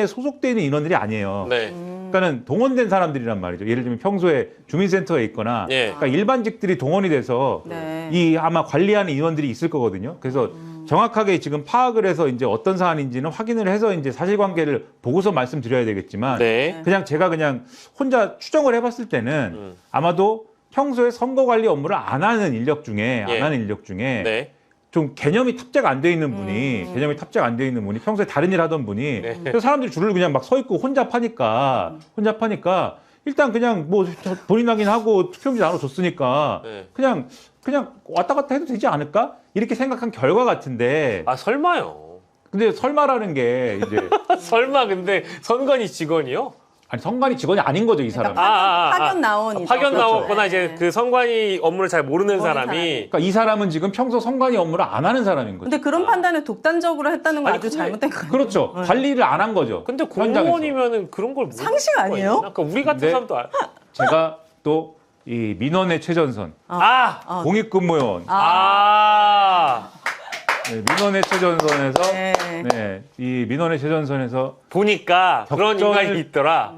소속되어 있는 인원들이 아니에요. 네. 그러니까는 동원된 사람들이란 말이죠. 예를 들면 평소에 주민센터에 있거나 예. 그러니까 일반직들이 동원이 돼서 네. 이 아마 관리하는 인원들이 있을 거거든요. 그래서 정확하게 지금 파악을 해서 이제 어떤 사안인지는 확인을 해서 이제 사실관계를 보고서 말씀드려야 되겠지만 네. 그냥 제가 그냥 혼자 추정을 해봤을 때는 아마도 평소에 선거 관리 업무를 안 하는 인력 중에 네. 좀 개념이 탑재가 안 돼 있는 분이 평소에 다른 일 하던 분이 네. 그래서 사람들이 줄을 그냥 막 서 있고 혼자 파니까 일단 그냥 뭐 본인 확인하고 투표용지 나눠줬으니까 네. 그냥 왔다 갔다 해도 되지 않을까 이렇게 생각한 결과 같은데 아 설마요. 근데 설마라는 게 이제 설마 근데 선관위 직원이요? 아니 선관위 직원이 아닌 거죠 이 사람. 그러니까 파견 나온 파견 그렇죠. 나왔거나 이제 그 선관위 업무를 잘 모르는 모르는 사람이 그러니까 이 사람은 지금 평소 선관위 업무를 안 하는 사람인 거죠. 근데 그런 판단을 독단적으로 했다는 건 아니, 아주 근데- 잘못된 거예요. 그렇죠. 관리를 안 한 거죠. 근데 현장에서. 공무원이면은 그런 걸 상식 아니에요? 그러니까 우리 같은 근데- 사람도 제가 또 이 민원의 최전선, 공익근무요원, 네, 민원의 최전선에서 네. 이 민원의 최전선에서 보니까 그런 격전을- 인간이 있더라.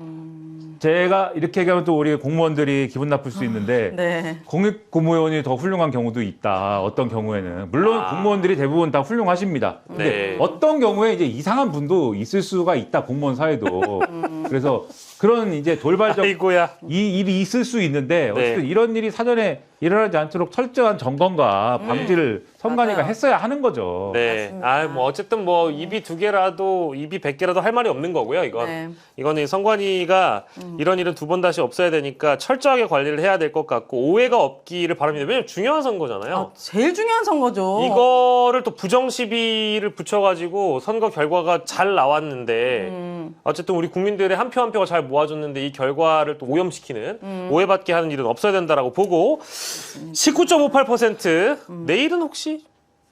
제가 이렇게 얘기하면 또 우리 공무원들이 기분 나쁠 수 있는데 네. 공익근무요원이 더 훌륭한 경우도 있다. 어떤 경우에는 물론 공무원들이 대부분 다 훌륭하십니다. 근데 네. 어떤 경우에 이제 이상한 분도 있을 수가 있다. 공무원 사회도. 그래서 그런 이제 돌발적 아이고야. 이 일이 있을 수 있는데 어쨌든 네. 이런 일이 사전에 일어나지 않도록 철저한 점검과 방지를 선관위가 맞아요. 했어야 하는 거죠. 네. 뭐 어쨌든 뭐 입이 2개라도 입이 100개라도 할 말이 없는 거고요. 이건 네. 이거는 선관위가 이런 일은 두 번 다시 없어야 되니까 철저하게 관리를 해야 될 것 같고 오해가 없기를 바랍니다. 왜냐면 중요한 선거잖아요. 제일 중요한 선거죠. 이거를 또 부정 시비를 붙여가지고 선거 결과가 잘 나왔는데 어쨌든 우리 국민들의 한 표 한 표가 잘 모아졌는데 이 결과를 또 오염시키는 오해받게 하는 일은 없어야 된다라고 보고 19.58% 내일은 혹시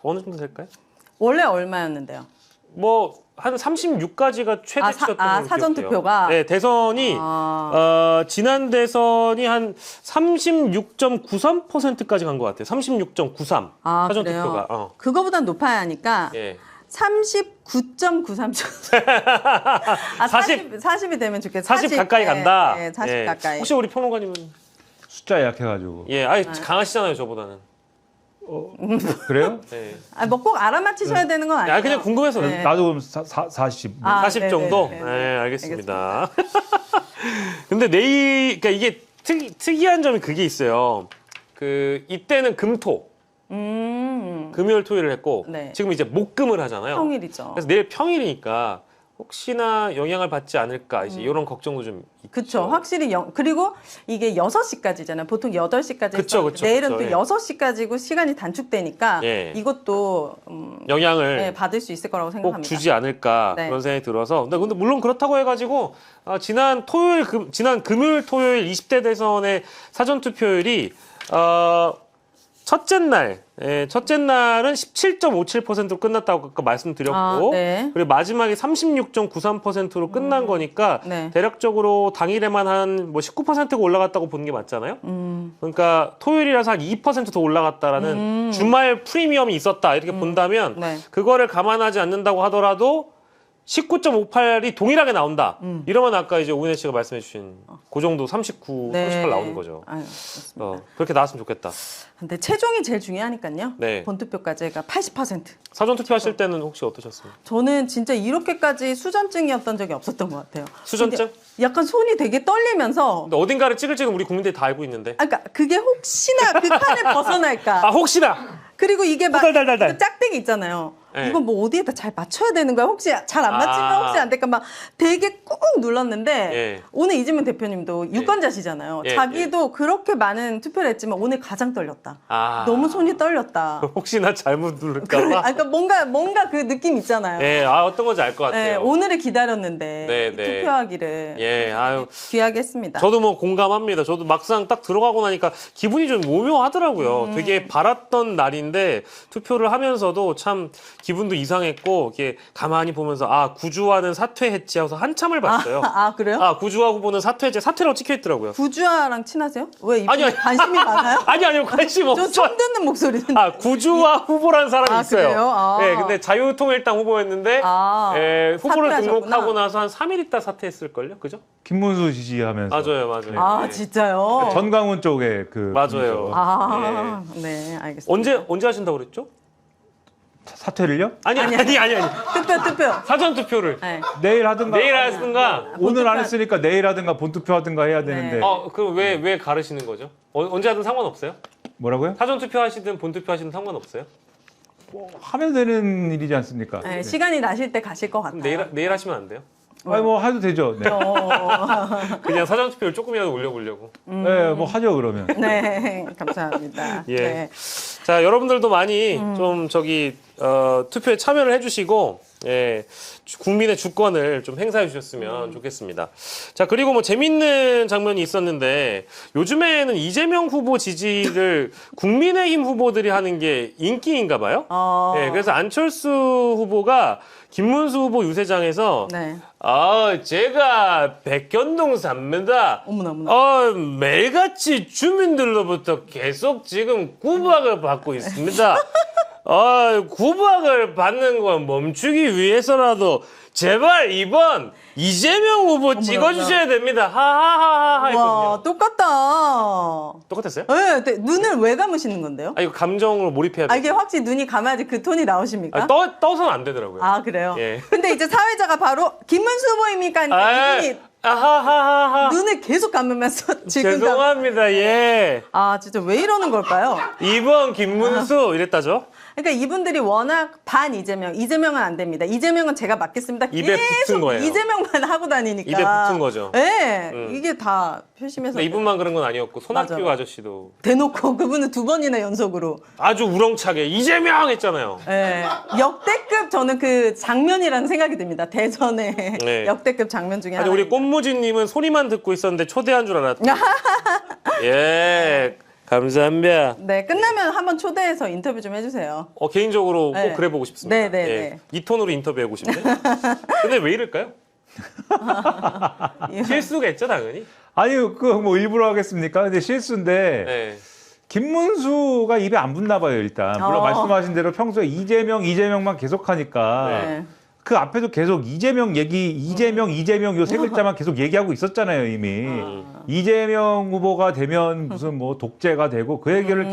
어느 정도 될까요? 원래 얼마였는데요? 뭐 한 36까지가 최대치였던 걸로 사전 기억해요. 투표가? 네, 대선이 지난 대선이 한 36.93%까지 간 것 같아요. 36.93 사전 그래요? 투표가. 그거보단 높아야 하니까 예. 39.93%. 40이 되면 좋겠어요. 40 가까이 간다. 네, 40 예. 가까이. 혹시 우리 평론가님은 숫자에 약해가지고. 예, 아니 강하시잖아요, 저보다는. 그래요? 네. 뭐 꼭 알아맞히셔야 되는 건 아니에요. 그냥 궁금해서 네. 나도 그럼 40. 40 네네네. 정도? 네, 네, 알겠습니다. 근데 내일, 그러니까 이게 특이한 점이 그게 있어요. 이때는 금토, 금요일, 토요일을 했고, 네. 지금 이제 목금을 하잖아요. 평일이죠. 그래서 내일 평일이니까 혹시나 영향을 받지 않을까, 이제 이런 걱정도 좀 있죠. 그렇죠. 확실히 그리고 이게 6시까지잖아요. 보통 8시까지 그쵸. 내일은 또 예. 6시까지고 시간이 단축되니까 예. 이것도 영향을 네, 받을 수 있을 거라고 꼭 생각합니다. 주지 않을까 네. 그런 생각이 들어서 근데 물론 그렇다고 해가지고 지난 금요일 토요일 20대 대선의 사전 투표율이 첫째 날은 17.57%로 끝났다고 아까 말씀드렸고 네. 그리고 마지막에 36.93%로 끝난 거니까 네. 대략적으로 당일에만 한 뭐 19%가 올라갔다고 보는 게 맞잖아요. 그러니까 토요일이라서 한 2% 더 올라갔다라는 주말 프리미엄이 있었다 이렇게 본다면 네. 그거를 감안하지 않는다고 하더라도 19.58이 동일하게 나온다. 이러면 아까 이제 오은혜 씨가 말씀해주신 그 정도 39, 38 나오는 거죠. 아유, 그렇습니다. 그렇게 나왔으면 좋겠다. 근데 최종이 제일 중요하니까요. 네. 본투표까지가 80%. 사전 투표하실 때는 혹시 어떠셨어요? 저는 진짜 이렇게까지 수전증이었던 적이 없었던 것 같아요. 수전증? 근데 약간 손이 되게 떨리면서 근데 어딘가를 찍을지는 우리 국민들이 다 알고 있는데. 그러니까 그게 혹시나 그 칸을 벗어날까. 혹시나. 그리고 이게 막 달달달달. 그 짝대기 있잖아요. 네. 이건 뭐 어디에다 잘 맞춰야 되는 거야? 혹시 잘 안 맞추면 혹시 안 될까? 막 되게 꾹 눌렀는데 예. 오늘 이재명 대표님도 유권자시잖아요. 예, 자기도 그렇게 많은 투표를 했지만 오늘 가장 떨렸다. 아. 너무 손이 떨렸다. 혹시나 잘못 누를까 그래, 봐. 그러니까 뭔가 그 느낌 있잖아요. 예, 어떤 건지 알 것 같아요. 네, 오늘을 기다렸는데 네, 네. 투표하기를 예, 귀하게 했습니다. 저도 뭐 공감합니다. 저도 막상 딱 들어가고 나니까 기분이 좀 오묘하더라고요. 되게 바랐던 날인데 투표를 하면서도 참 기분도 이상했고 이렇게 가만히 보면서 구주화는 사퇴했지 하고서 한참을 봤어요. 그래요? 구주화 후보는 사퇴했지. 사퇴라고 찍혀 있더라고요. 구주화랑 친하세요? 왜 이분이 아니. 관심이 많아요? 아니요. 관심 저 없어요. 처음 듣는 목소리인데. 구주화 후보라는 사람이 있어요. 그래요? 네, 근데 자유통일당 후보였는데 후보를 사퇴하셨구나. 등록하고 나서 한 3일 있다 사퇴했을걸요? 그죠? 김문수 지지하면서. 맞아요. 진짜요? 전광훈 쪽에 맞아요. 네, 알겠습니다. 언제 하신다고 그랬죠? 사퇴를요? 아니. 투표. 사전 투표를. 네. 내일 하든가. 내일 하든가. 오늘 안 했으니까 내일 하든가 본투표 하든가 해야 되는데. 그럼 왜 가르시는 거죠? 언제 하든 상관없어요? 뭐라고요? 사전 투표 하시든 본 투표 하시든 상관없어요? 하면 되는 일이지 않습니까? 네, 시간이 나실 때 가실 것 같아요. 그럼 내일 하시면 안 돼요? 아니 뭐 해도 되죠. 네. 그냥 사전 투표를 조금이라도 올려보려고. 네, 뭐 하죠 그러면. 네, 감사합니다. 예. 네. 자, 여러분들도 많이 좀 투표에 참여를 해주시고 예, 국민의 주권을 좀 행사해 주셨으면 좋겠습니다. 자, 그리고 뭐 재밌는 장면이 있었는데 요즘에는 이재명 후보 지지를 국민의힘 후보들이 하는 게 인기인가 봐요. 예, 그래서 안철수 후보가 김문수 후보 유세장에서 네. 제가 백현동 삽니다. 어머나. 매일같이 주민들로부터 계속 지금 구박을 받고 있습니다. 구박을 받는 건 멈추기 위해서라도 제발 이번 이재명 후보 찍어주셔야 됩니다. 하하하하 와, 했거든요. 똑같다. 똑같았어요? 네, 네, 눈을 왜 감으시는 건데요? 이거 감정으로 몰입해야 돼. 이게 확실히 눈이 감아야지 그 톤이 나오십니까? 떠서는 안 되더라고요. 그래요? 예. 근데 이제 사회자가 바로 김문수 후보입니까? 이분이 아하하하. 눈을 계속 감으면서 지금 죄송합니다. 예. 진짜 왜 이러는 걸까요? 이번 김문수 이랬다죠. 그러니까 이분들이 워낙 반 이재명은 안 됩니다. 이재명은 제가 맡겠습니다. 입에 붙은 거예요. 이재명만 하고 다니니까. 입에 붙은 거죠. 네, 이게 다 표심에서. 근데 이분만 그런 건 아니었고 손학규 맞아. 아저씨도 대놓고 그분은 2번이나 연속으로. 아주 우렁차게 이재명 했잖아요. 네, 역대급 저는 그 장면이라는 생각이 듭니다. 대선의 네. 역대급 장면 중에 아니 하나. 우리 꽃무진님은 소리만 듣고 있었는데 초대한 줄 알았다. 예, 감사합니다. 네, 끝나면 한번 초대해서 인터뷰 좀 해주세요. 개인적으로 네. 꼭 그래 보고 싶습니다. 네, 네, 예, 네. 이 톤으로 인터뷰하고 싶네. 근데 왜 이럴까요? 실수가 있죠, 당연히. 아니 그 뭐 일부러 하겠습니까? 근데 실수인데 네. 김문수가 입에 안 붙나 봐요 일단. 물론 어. 말씀하신 대로 평소에 이재명만 계속하니까 네. 그 앞에도 계속 이재명 요 세 글자만 계속 얘기하고 있었잖아요 이미. 이재명 후보가 되면 무슨 뭐 독재가 되고 그 얘기를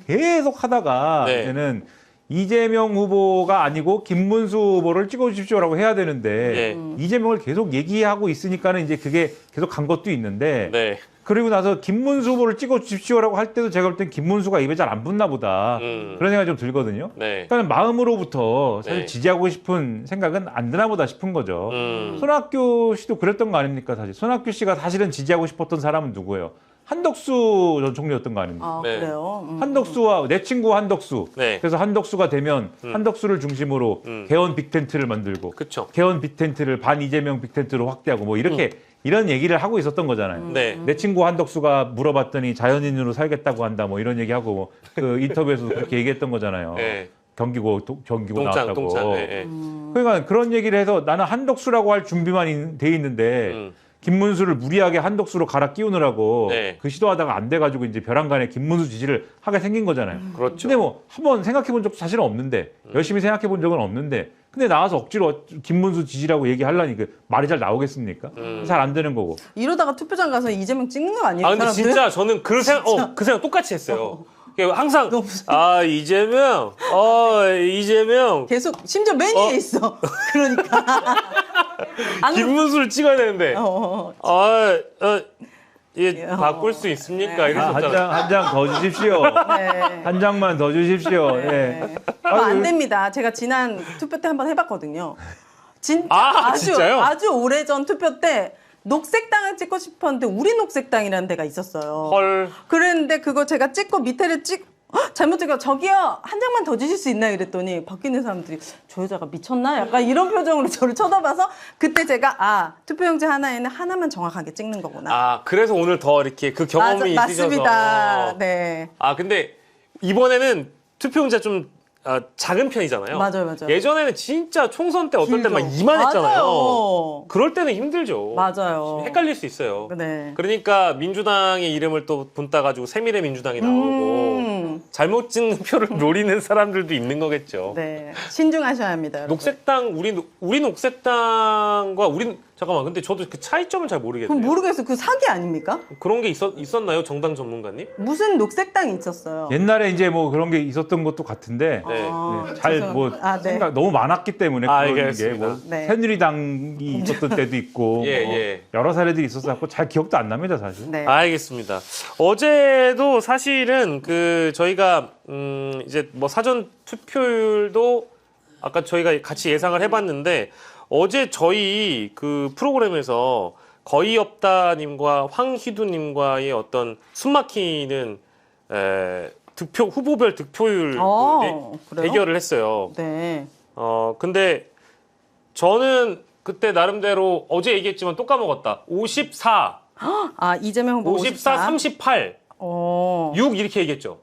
계속 하다가 네. 이제는 이재명 후보가 아니고 김문수 후보를 찍어주십시오라고 해야 되는데 이재명을 계속 얘기하고 있으니까는 이제 그게 계속 간 것도 있는데 네. 그리고 나서 김문수 후보를 찍어주십시오라고 할 때도 제가 볼 땐 김문수가 입에 잘 안 붙나 보다 그런 생각이 좀 들거든요. 네. 그러니까 마음으로부터 사실 네. 지지하고 싶은 생각은 안 드나 보다 싶은 거죠. 음. 손학규 씨도 그랬던 거 아닙니까 사실. 손학규 씨가 사실은 지지하고 싶었던 사람은 누구예요? 한덕수 전 총리였던 거 아닙니까? 네. 그래요? 한덕수와 내 친구 한덕수. 네. 그래서 한덕수가 되면 한덕수를 중심으로 개헌 빅텐트를 만들고 그쵸. 개헌 빅텐트를 반 이재명 빅텐트로 확대하고 뭐 이렇게 이런 얘기를 하고 있었던 거잖아요. 네. 내 친구 한덕수가 물어봤더니 자연인으로 살겠다고 한다 뭐 이런 얘기하고 뭐 그 인터뷰에서도 그렇게 얘기했던 거잖아요. 네. 경기고 나왔다고. 동창. 네, 네. 그러니까 그런 얘기를 해서 나는 한덕수라고 할 준비만 돼 있는데 김문수를 무리하게 한덕수로 갈아 끼우느라고 네. 그 시도하다가 안 돼가지고 이제 벼랑간에 김문수 지지를 하게 생긴 거잖아요. 그렇죠. 근데 뭐 한번 생각해 본 적도 사실은 없는데 열심히 생각해 본 적은 없는데 근데 나와서 억지로 김문수 지지라고 얘기하려니 그 말이 잘 나오겠습니까? 잘 안 되는 거고. 이러다가 투표장 가서 이재명 찍는 거 아니에요? 근데 사람들? 진짜 저는 그 생각 똑같이 했어요. 항상 너무 이재명 계속 심지어 맨 위에 있어. 그러니까. 안 김문수를 찍어야 되는데 어. 예, 바꿀 수 있습니까? 이랬었잖아요. 한 장 더 주십시오. 네. 한 장만 더 주십시오. 예. 안 됩니다. 제가 지난 투표 때 한번 해봤거든요. 아, 진짜요? 아주 오래전 투표 때 녹색당을 찍고 싶었는데 우리 녹색당이라는 데가 있었어요. 헐. 그랬는데 그거 제가 찍고 밑에를 잘못 찍어 저기요 한 장만 더 주실 수 있나요? 이랬더니 바뀌는 사람들이 저 여자가 미쳤나? 약간 이런 표정으로 저를 쳐다봐서 그때 제가 투표용지 하나에는 하나만 정확하게 찍는 거구나. 그래서 오늘 더 이렇게 그 경험이 있으셔서. 맞습니다. 네. 근데 이번에는 투표용지가 좀 작은 편이잖아요. 맞아요. 예전에는 진짜 총선 때 어떨 때 막 길죠. 이만했잖아요. 맞아요. 그럴 때는 힘들죠. 맞아요. 헷갈릴 수 있어요. 네. 그러니까 민주당의 이름을 또 분따가지고 세밀의 민주당이 나오고 잘못 찍는 표를 노리는 사람들도 있는 거겠죠. 네. 신중하셔야 합니다. 여러분. 녹색당 우리 녹색당과 잠깐만 근데 저도 그 차이점을 잘 그럼 모르겠네요. 모르겠어요. 그 사기 아닙니까? 그런 게 있었나요, 정당 전문가님? 무슨 녹색당이 있었어요. 옛날에 이제 뭐 그런 게 있었던 것도 같은데 네. 잘 뭐 네. 생각 너무 많았기 때문에 그런 게 알겠습니다. 뭐 네. 새누리당이 있었던 때도 있고 예, 뭐 예. 여러 사례들이 있어서 잘 기억도 안 납니다 사실. 네. 알겠습니다. 어제도 사실은 저희가 이제 뭐 사전 투표율도 아까 저희가 같이 예상을 해봤는데 어제 저희 그 프로그램에서 거의 없다님과 황희두님과의 어떤 숨막히는 후보별 득표율 그래요? 대결을 했어요. 네. 근데 저는 그때 나름대로 어제 얘기했지만 또 까먹었다. 54, 아, 이재명 후보 54, 38, 어. 6 이렇게 얘기했죠.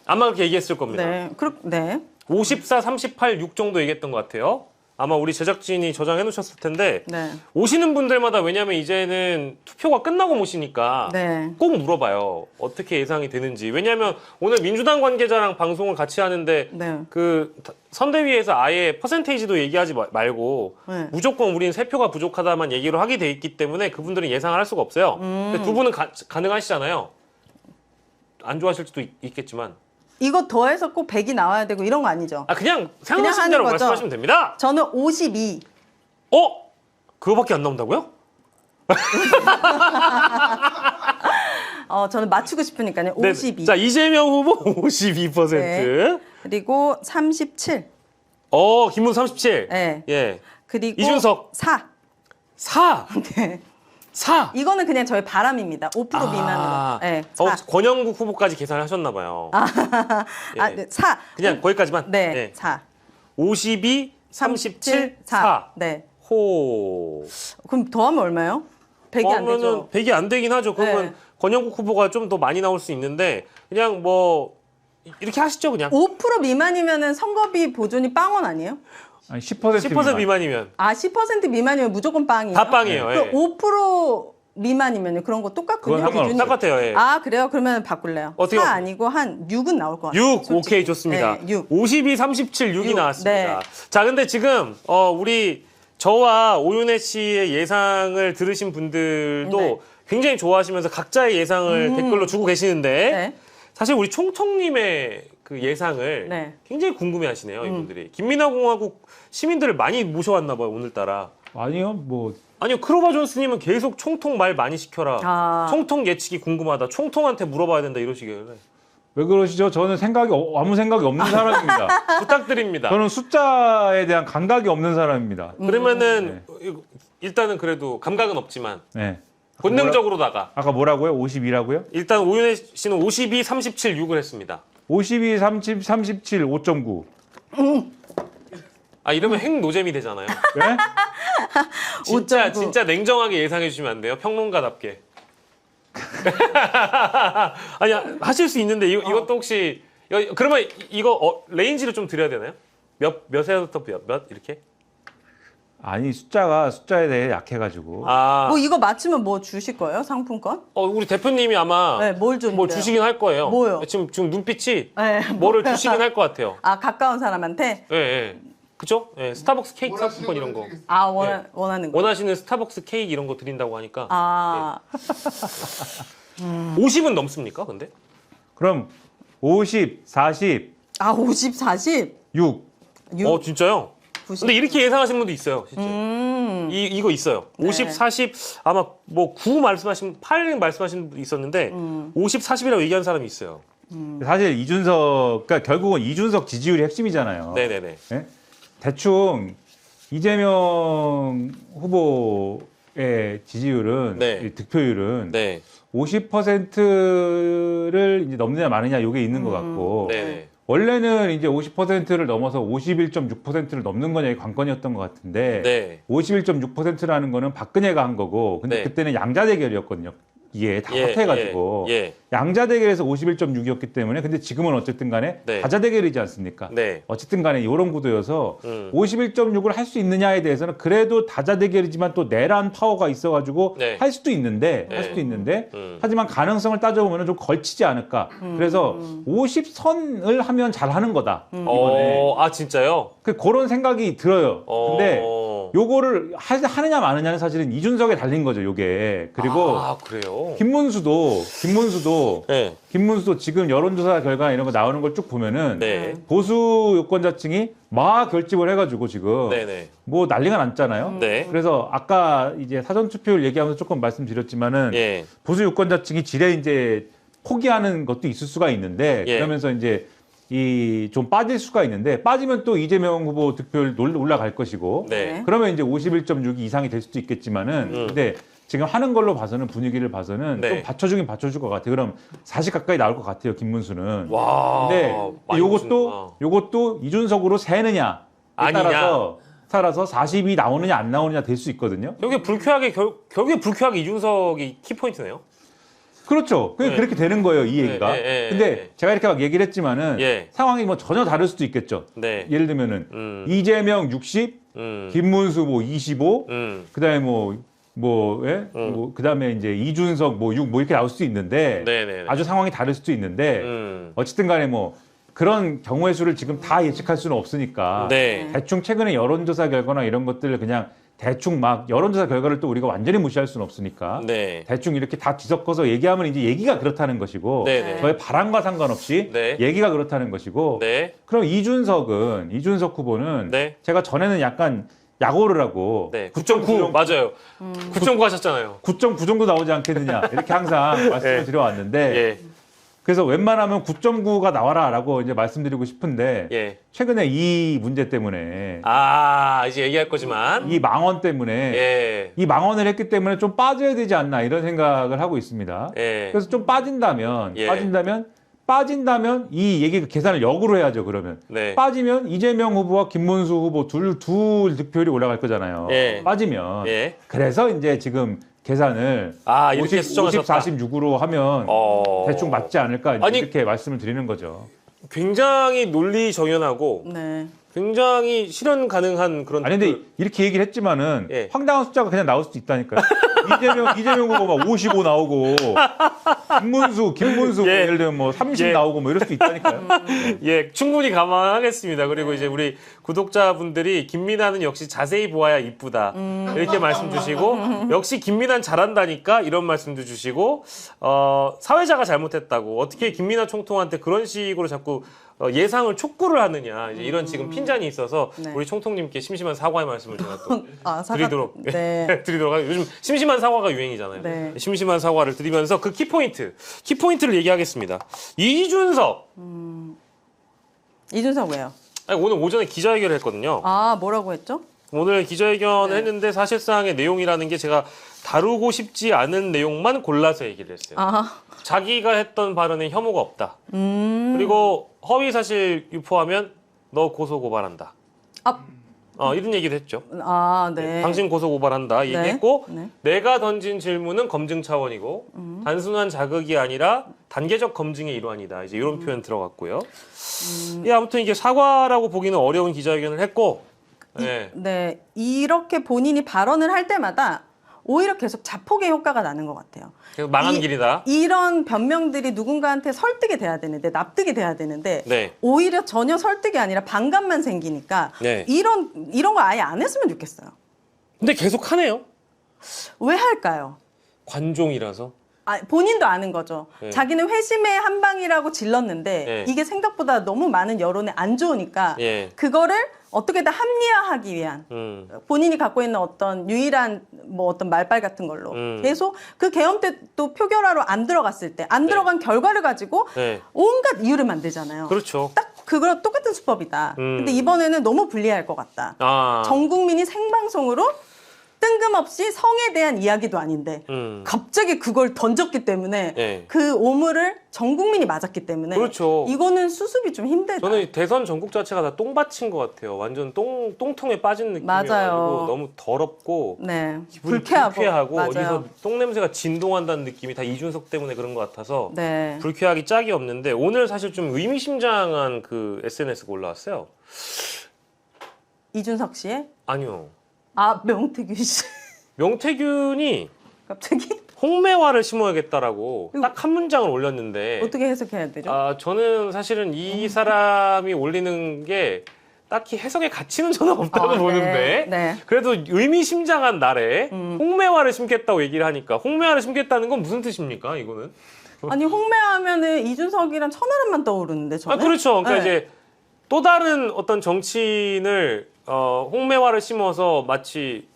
아마 그렇게 얘기했을 겁니다. 네. 네. 54, 38, 6 정도 얘기했던 것 같아요. 아마 우리 제작진이 저장해 놓으셨을 텐데 네. 오시는 분들마다 왜냐하면 이제는 투표가 끝나고 모시니까 네. 꼭 물어봐요. 어떻게 예상이 되는지. 왜냐하면 오늘 민주당 관계자랑 방송을 같이 하는데 네. 그 선대위에서 아예 퍼센테이지도 얘기하지 말고 네. 무조건 우리는 3표가 부족하다만 얘기로 하게 돼 있기 때문에 그분들은 예상을 할 수가 없어요. 근데 두 분은 가능하시잖아요. 안 좋아하실 수도 있겠지만. 이거 더해서 꼭 100이 나와야 되고 이런 거 아니죠? 아 그냥 생각하시는 하는 대로 거죠? 말씀하시면 됩니다. 저는 52. 그거밖에 안 나온다고요? 저는 맞추고 싶으니까요. 네. 52. 자 이재명 후보 52%. 네. 그리고 37. 김문수 37. 네. 예. 그리고 이준석. 4. 4. 네. 4. 이거는 그냥 저의 바람입니다. 5% 미만으로. 네. 4. 권영국 후보까지 계산을 하셨나 봐요. 네, 4. 그냥 거기까지만. 네. 4. 52, 37, 4. 네. 호. 그럼 더하면 얼마예요? 100이 안 되죠. 100이 안 되긴 하죠. 그러면 네. 권영국 후보가 좀 더 많이 나올 수 있는데 그냥 뭐 이렇게 하시죠 그냥. 5% 미만이면은 선거비 보존이 빵원 아니에요? 아니, 10% 10% 미만이면 아, 10% 미만이면 무조건 빵이에요? 다 빵이에요. 예. 5% 미만이면요? 그런 거 똑같군요. 그건 상관없어요. 기준이. 똑같아요. 예. 아, 그래요? 그러면 바꿀래요. 어떻게 4 아니고 한 6은 나올 것 같아요. 6 솔직히. 오케이 좋습니다. 네, 6. 52, 37, 6이 6, 나왔습니다. 네. 자 근데 지금 우리 저와 오윤혜 씨의 예상을 들으신 분들도 네. 굉장히 좋아하시면서 각자의 예상을 댓글로 주고 계시는데 네. 사실 우리 총총님의 그 예상을 네. 굉장히 궁금해하시네요 이분들이. 김민하공화국 시민들을 많이 모셔왔나 봐요 오늘따라. 아니요, 뭐 아니요 크로바 존스님은 계속 총통 말 많이 시켜라. 아. 총통 예측이 궁금하다. 총통한테 물어봐야 된다 이러시길래 왜 그러시죠? 저는 아무 생각이 없는 사람입니다. 부탁드립니다. 저는 숫자에 대한 감각이 없는 사람입니다. 그러면은 일단은 그래도 감각은 없지만 네. 본능적으로다가 아까 뭐라고요? 52라고요? 일단 오윤혜 씨는 52, 37, 6을 했습니다. 52, 30, 37, 5.9. 아 이러면 핵 노잼이 되잖아요. 네? 진짜 냉정하게 예상해 주시면 안 돼요? 평론가답게. 아니 하실 수 있는데 이것도 혹시 그러면 이거 레인지를 좀 드려야 되나요? 몇에서부터 몇 이렇게? 아니 숫자에 대해 약해가지고. 뭐 이거 맞추면 뭐 주실 거예요? 상품권? 우리 대표님이 아마 네, 뭘 좀. 뭐 주시긴 할 거예요. 뭐요? 지금 눈빛이 네, 뭐를 주시긴 할 것 같아요. 아, 가까운 사람한테? 예, 예. 그죠? 예, 스타벅스 케이크 상품권 이런 거. 아, 원하는 거. 원하시는 스타벅스 케이크 이런 거 드린다고 하니까. 아, 50은 넘습니까, 근데? 그럼 50, 40, 50, 40? 6. 6, 진짜요? 90. 근데 이렇게 예상하시는 분도 있어요, 진짜. 이거 있어요. 50, 네. 40, 아마 뭐 9 말씀하신, 8 말씀하신 분도 있었는데, 50, 40이라고 얘기한 사람이 있어요. 사실 그러니까 결국은 이준석 지지율이 핵심이잖아요. 네네네. 네? 대충 이재명 후보의 지지율은 네. 이 득표율은 네. 50%를 이제 넘느냐 마느냐 이게 있는 것 같고 네네. 원래는 이제 50%를 넘어서 51.6%를 넘는 거냐 이 관건이었던 것 같은데 네. 51.6%라는 거는 박근혜가 한 거고 근데 네. 그때는 양자 대결이었거든요. 이게 다 예, 합해가지고 예. 양자 대결에서 51.6이었기 때문에 근데 지금은 어쨌든 간에 네. 다자 대결이지 않습니까? 네. 어쨌든 간에 이런 구도여서 51.6을 할 수 있느냐에 대해서는 그래도 다자 대결이지만 또 내란 파워가 있어가지고 네. 할 수도 있는데 네. 하지만 가능성을 따져보면 좀 걸치지 않을까. 그래서 50선을 하면 잘하는 거다. 이번에. 진짜요? 그런 생각이 들어요. 근데 어. 요거를 하느냐 마느냐는 사실은 이준석에 달린 거죠. 요게. 그리고 그래요? 김문수도 네. 지금 여론조사 결과 이런 거 나오는 걸 쭉 보면은 네. 보수 유권자층이 막 결집을 해가지고 지금 네네. 뭐 난리가 났잖아요. 네. 그래서 아까 이제 사전 투표율 얘기하면서 조금 말씀드렸지만은 예. 보수 유권자층이 지레 이제 포기하는 것도 있을 수가 있는데 예. 그러면서 이제 이 좀 빠질 수가 있는데 빠지면 또 이재명 후보 득표율 올라갈 것이고 네. 그러면 이제 51.6이 이상이 될 수도 있겠지만은 근데 지금 하는 걸로 봐서는 분위기를 봐서는 네. 좀 받쳐주긴 받쳐줄 것 같아요. 그럼 40 가까이 나올 것 같아요. 김문수는. 와. 근데 많이 보시는구나. 요것도 이준석으로 세느냐 아니냐. 따라서 40이 나오느냐 안 나오느냐 될 수 있거든요. 결국에 불쾌하게 이준석이 키포인트네요. 그렇죠. 네. 그렇게 되는 거예요, 이 얘기가. 근데 제가 이렇게 막 얘기를 했지만은 예. 상황이 뭐 전혀 다를 수도 있겠죠. 네. 예를 들면은 이재명 60, 김문수 뭐 25, 그다음에 그다음에 이제 이준석 뭐 6 뭐 이렇게 나올 수도 있는데 네네네. 아주 상황이 다를 수도 있는데 어쨌든 간에 뭐 그런 경우의 수를 지금 다 예측할 수는 없으니까 네. 대충 최근에 여론조사 결과나 이런 것들을 그냥 대충 막 여론조사 결과를 또 우리가 완전히 무시할 수는 없으니까 네. 대충 이렇게 다 뒤섞어서 얘기하면 이제 얘기가 그렇다는 것이고 네네. 저의 바람과 상관없이 네. 얘기가 그렇다는 것이고 네. 그럼 이준석 후보는 네. 제가 전에는 약간 야고를 하고 네. 9.9 맞아요. 9.9 하셨잖아요. 9.9 정도 나오지 않겠느냐 이렇게 항상 말씀을 예. 드려왔는데 예. 그래서 웬만하면 9.9가 나와라라고 이제 말씀드리고 싶은데 예. 최근에 이 문제 때문에 이제 얘기할 거지만. 이 망언 때문에 예. 이 망언을 했기 때문에 좀 빠져야 되지 않나 이런 생각을 하고 있습니다. 예. 그래서 좀 빠진다면 예. 빠진다면 이 얘기 계산을 역으로 해야죠. 그러면 네. 빠지면 이재명 후보와 김문수 후보 둘 득표율이 올라갈 거잖아요. 예. 빠지면 예. 그래서 이제 지금 계산을 이렇게 50, 수정하셨다. 46으로 하면 대충 맞지 않을까 아니, 이렇게 말씀을 드리는 거죠. 굉장히 논리 정연하고 네. 굉장히 실현 가능한 그런. 아니 근데 이렇게 얘기를 했지만은 예. 황당한 숫자가 그냥 나올 수도 있다니까요. 이재명 후보 막 55 나오고 김문수 예. 예를 들면 뭐 30 예. 나오고 뭐 이럴 수도 있다니까요. 예, 충분히 감안하겠습니다. 그리고 이제 우리 구독자분들이 김민아는 역시 자세히 보아야 이쁘다 이렇게 말씀 주시고 역시 김민아는 잘한다니까 이런 말씀도 주시고 사회자가 잘못했다고 어떻게 김민아 총통한테 그런 식으로 자꾸 예상을 촉구를 하느냐 이제 이런 지금 핀잔이 있어서 네. 우리 총통님께 심심한 사과의 말씀을 제가 또 사과- 드리도록 네. 드리도록 하겠습니다. 요즘 심심한 사과가 유행이잖아요. 네. 심심한 사과를 드리면서 그 키포인트를 얘기하겠습니다. 이준석 왜요? 오늘 오전에 기자회견을 했거든요. 뭐라고 했죠? 오늘 기자회견을 네. 했는데 사실상의 내용이라는 게 제가 다루고 싶지 않은 내용만 골라서 얘기를 했어요. 자기가 했던 발언에 혐오가 없다. 그리고 허위 사실 유포하면 너 고소 고발한다. 이런 얘기도 했죠. 네. 당신 고소 고발한다 얘기했고 네. 내가 던진 질문은 검증 차원이고 단순한 자극이 아니라 단계적 검증의 일환이다. 이제 이런 표현 들어갔고요. 아무튼 이게 사과라고 보기는 어려운 기자회견을 했고 네. 이렇게 본인이 발언을 할 때마다 오히려 계속 자폭의 효과가 나는 것 같아요. 그래서 망한 길이다. 이런 변명들이 누군가한테 설득이 돼야 되는데 납득이 돼야 되는데 네. 오히려 전혀 설득이 아니라 반감만 생기니까 네. 이런 거 아예 안 했으면 좋겠어요. 근데 계속 하네요. 왜 할까요? 관종이라서. 본인도 아는 거죠. 네. 자기는 회심의 한 방이라고 질렀는데 네. 이게 생각보다 너무 많은 여론에 안 좋으니까 예. 그거를 어떻게든 합리화하기 위한 본인이 갖고 있는 어떤 유일한 뭐 어떤 말빨 같은 걸로 계속 그 계엄 때 또 표결하러 안 들어갔을 때 안 들어간 결과를 가지고 네. 온갖 이유를 만들잖아요. 그렇죠. 딱 그거랑 똑같은 수법이다. 근데 이번에는 너무 불리할 것 같다. 전 국민이 생방송으로 뜬금없이 성에 대한 이야기도 아닌데 갑자기 그걸 던졌기 때문에 네. 그 오물을 전 국민이 맞았기 때문에 그렇죠. 이거는 수습이 좀 힘들다. 저는 대선 전국 자체가 다 똥밭인 것 같아요. 완전 똥통에 빠진 느낌이어가지고 맞아요. 너무 더럽고 네. 기분이 불쾌하고 맞아요. 어디서 똥냄새가 진동한다는 느낌이 다 이준석 때문에 그런 것 같아서 네. 불쾌하기 짝이 없는데 오늘 사실 좀 의미심장한 그 SNS가 올라왔어요. 이준석 씨의 아니요. 명태균 씨 명태균이 갑자기 홍매화를 심어야겠다라고 딱 한 문장을 올렸는데 어떻게 해석해야 되죠? 저는 사실은 이 사람이 올리는 게 딱히 해석의 가치는 저는 없다고 보는데 네. 그래도 의미심장한 날에 홍매화를 심겠다고 얘기를 하니까 홍매화를 심겠다는 건 무슨 뜻입니까 이거는? 아니 홍매하면은 이준석이랑 천하람만 떠오르는데 저는. 그렇죠. 그러니까 네. 이제 또 다른 어떤 정치인을 홍매화를 심어서 마치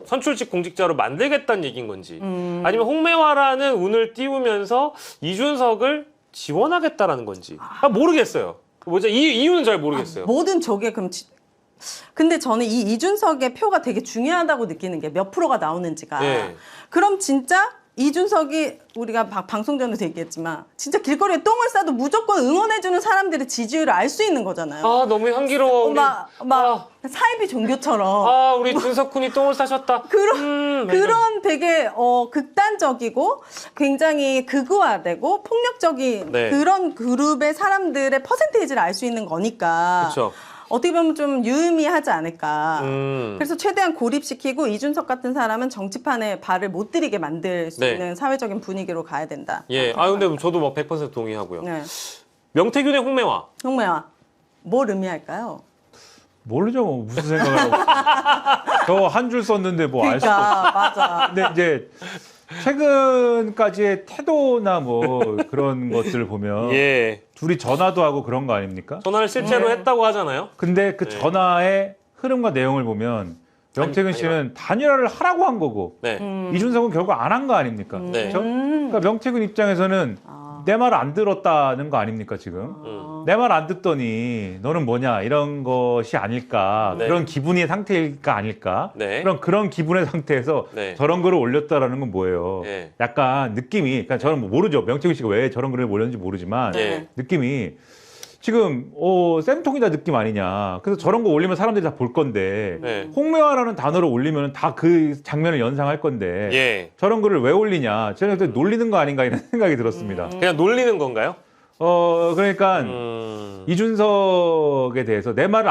선출직 공직자로 만들겠다는 얘기인 건지 아니면 홍매화라는 운을 띄우면서 이준석을 지원하겠다라는 건지 모르겠어요. 이유는 잘 모르겠어요. 모든 저게 그럼 근데 저는 이 이준석의 표가 되게 중요하다고 느끼는 게 몇 프로가 나오는지가 네. 그럼 진짜 이준석이 우리가 방송 전에도 얘기했지만 진짜 길거리에 똥을 싸도 무조건 응원해주는 사람들의 지지율을 알 수 있는 거잖아요. 아 너무 향기로워. 우리. 사이비 종교처럼. 아 우리 준석군이 똥을 싸셨다. 그런 되게 극단적이고 굉장히 극우화되고 폭력적인 네. 그런 그룹의 사람들의 퍼센테이지를 알 수 있는 거니까. 그렇죠. 어떻게 보면 좀 유의미하지 않을까. 음. 그래서 최대한 고립시키고 이준석 같은 사람은 정치판에 발을 못 들이게 만들 수 네. 있는 사회적인 분위기로 가야 된다. 예. 아 근데 저도 뭐 100% 동의하고요. 네. 명태균의 홍매화. 홍매화 뭘 의미할까요? 모르죠. 뭐 무슨 생각을 하고. 저 한 줄 썼는데 뭐 알 수가 없어. 그러니까 맞아. 근데 이제 최근까지의 태도나 뭐 그런 것들을 보면 예. 둘이 전화도 하고 그런 거 아닙니까? 전화를 실제로 네. 했다고 하잖아요. 근데 그 네. 전화의 흐름과 내용을 보면 명태균 씨는 단일화를 하라고 한 거고 네. 이준석은 결국 안 한 거 아닙니까? 네. 그렇죠? 그러니까 명태균 입장에서는 내 말 안 들었다는 거 아닙니까 지금? 내 말 안 듣더니 너는 뭐냐 이런 것이 아닐까 네. 그런 기분의 상태일까 아닐까 네. 그런 기분의 상태에서 네. 저런 글을 올렸다라는 건 뭐예요? 네. 약간 느낌이 그러니까 저는 뭐 모르죠 명태균 씨가 왜 저런 글을 올렸는지 모르지만 네. 느낌이 지금 쌤통이다 느낌 아니냐 그래서 저런 거 올리면 사람들이 다 볼 건데 네. 홍매화라는 단어를 올리면 다 그 장면을 연상할 건데 예. 저런 글을 왜 올리냐 저는 그때 놀리는 거 아닌가 이런 생각이 들었습니다. 그냥 놀리는 건가요? 그러니까 이준석에 대해서 내 말을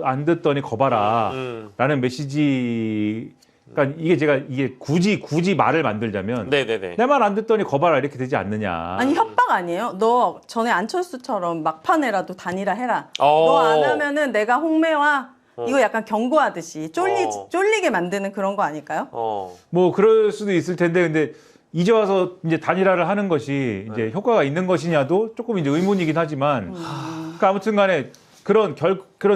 안 듣더니 거봐라 라는 메시지 그러니까 이게 굳이 말을 만들자면 네네네. 내 말 안 듣더니 거봐라 이렇게 되지 않느냐. 아니 협박 아니에요? 너 전에 안철수처럼 막판에라도 단일화 해라. 어. 너 안 하면은 내가 홍매화 이거 약간 경고하듯이 쫄리게 만드는 그런 거 아닐까요? 뭐 그럴 수도 있을 텐데 근데 이제 와서 이제 단일화를 하는 것이 이제 효과가 있는 것이냐도 조금 이제 의문이긴 하지만 그러니까 아무튼간에 그런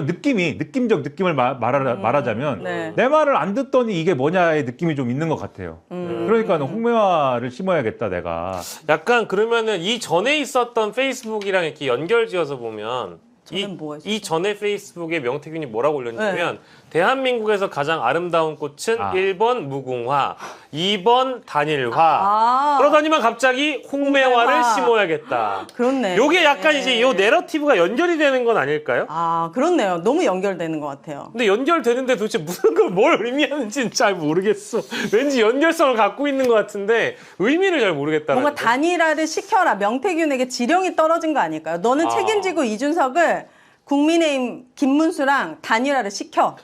느낌적 느낌을 말하자면 네. 내 말을 안 듣더니 이게 뭐냐의 느낌이 좀 있는 것 같아요. 그러니까 홍매화를 심어야겠다 내가. 약간 그러면은 이 전에 있었던 페이스북이랑 이렇게 연결지어서 보면 저는 뭐가 있었어요? 이 전에 페이스북에 명태균이 뭐라고 올렸냐면 대한민국에서 가장 아름다운 꽃은 1번 무궁화, 2번 단일화. 그러더니만 갑자기 홍매화를 홍매화. 심어야겠다. 그렇네. 요게 약간 이제 이 내러티브가 연결이 되는 건 아닐까요? 아 그렇네요. 너무 연결되는 것 같아요. 근데 연결되는데 도대체 무슨 걸 뭘 의미하는지는 잘 모르겠어. 왠지 연결성을 갖고 있는 것 같은데 의미를 잘 모르겠다는 뭔가 단일화를 시켜라. 명태균에게 지령이 떨어진 거 아닐까요? 너는 책임지고 이준석을 국민의힘 김문수랑 단일화를 시켜.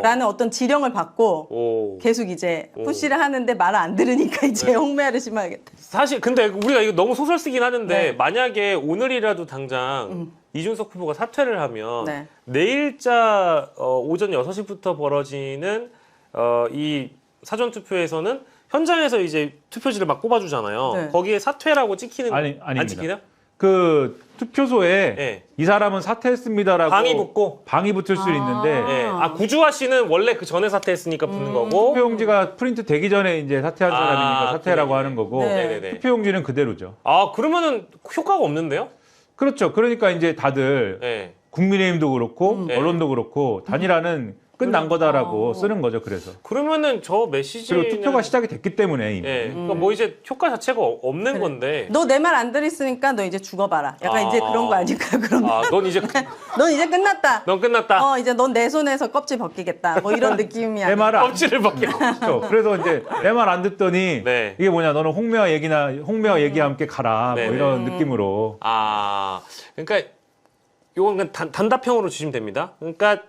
라는 어떤 지령을 받고 계속 이제 푸시를 하는데 말을 안 들으니까 이제 홍매화를 심어야겠다. 사실 근데 우리가 이거 너무 소설 쓰긴 하는데 네. 만약에 오늘이라도 당장 이준석 후보가 사퇴를 하면 네. 내일자 오전 6시부터 벌어지는 이 사전투표에서는 현장에서 이제 투표지를 막 꼽아주잖아요. 네. 거기에 사퇴라고 찍히는 아닙니다. 안 찍히나? 그 투표소에 네. 이 사람은 사퇴했습니다라고 방이 붙고 방이 붙을 수 있는데 예. 구주화 씨는 원래 그 전에 사퇴했으니까 붙는 거고 투표용지가 프린트 되기 전에 이제 사퇴한 사람이니까 사퇴라고 그래. 하는 거고 네. 네네네. 투표용지는 그대로죠. 그러면은 효과가 없는데요? 그렇죠. 그러니까 이제 다들 네. 국민의힘도 그렇고 네. 언론도 그렇고 단일화는 끝난 거다라고 쓰는 거죠. 그래서 그러면은 저 메시지는 그리고 투표가 시작이 됐기 때문에 이미. 예. 그러니까 뭐 이제 효과 자체가 없는 건데. 너 내 말 안 들었으니까 너 이제 죽어봐라. 약간 이제 그런 거 아닐까요? 그러면 넌 이제 넌 이제 끝났다. 넌 끝났다. 이제 넌 내 손에서 껍질 벗기겠다. 뭐 이런 느낌이 내 아닐까? 말을 안 껍질을 벗겨. 듣죠. 그래서 이제 내 말 안 듣더니 네. 이게 뭐냐 너는 홍매화 얘기와 함께 가라 네. 뭐 이런 느낌으로. 그러니까 요건 그냥 단답형으로 주시면 됩니다. 그러니까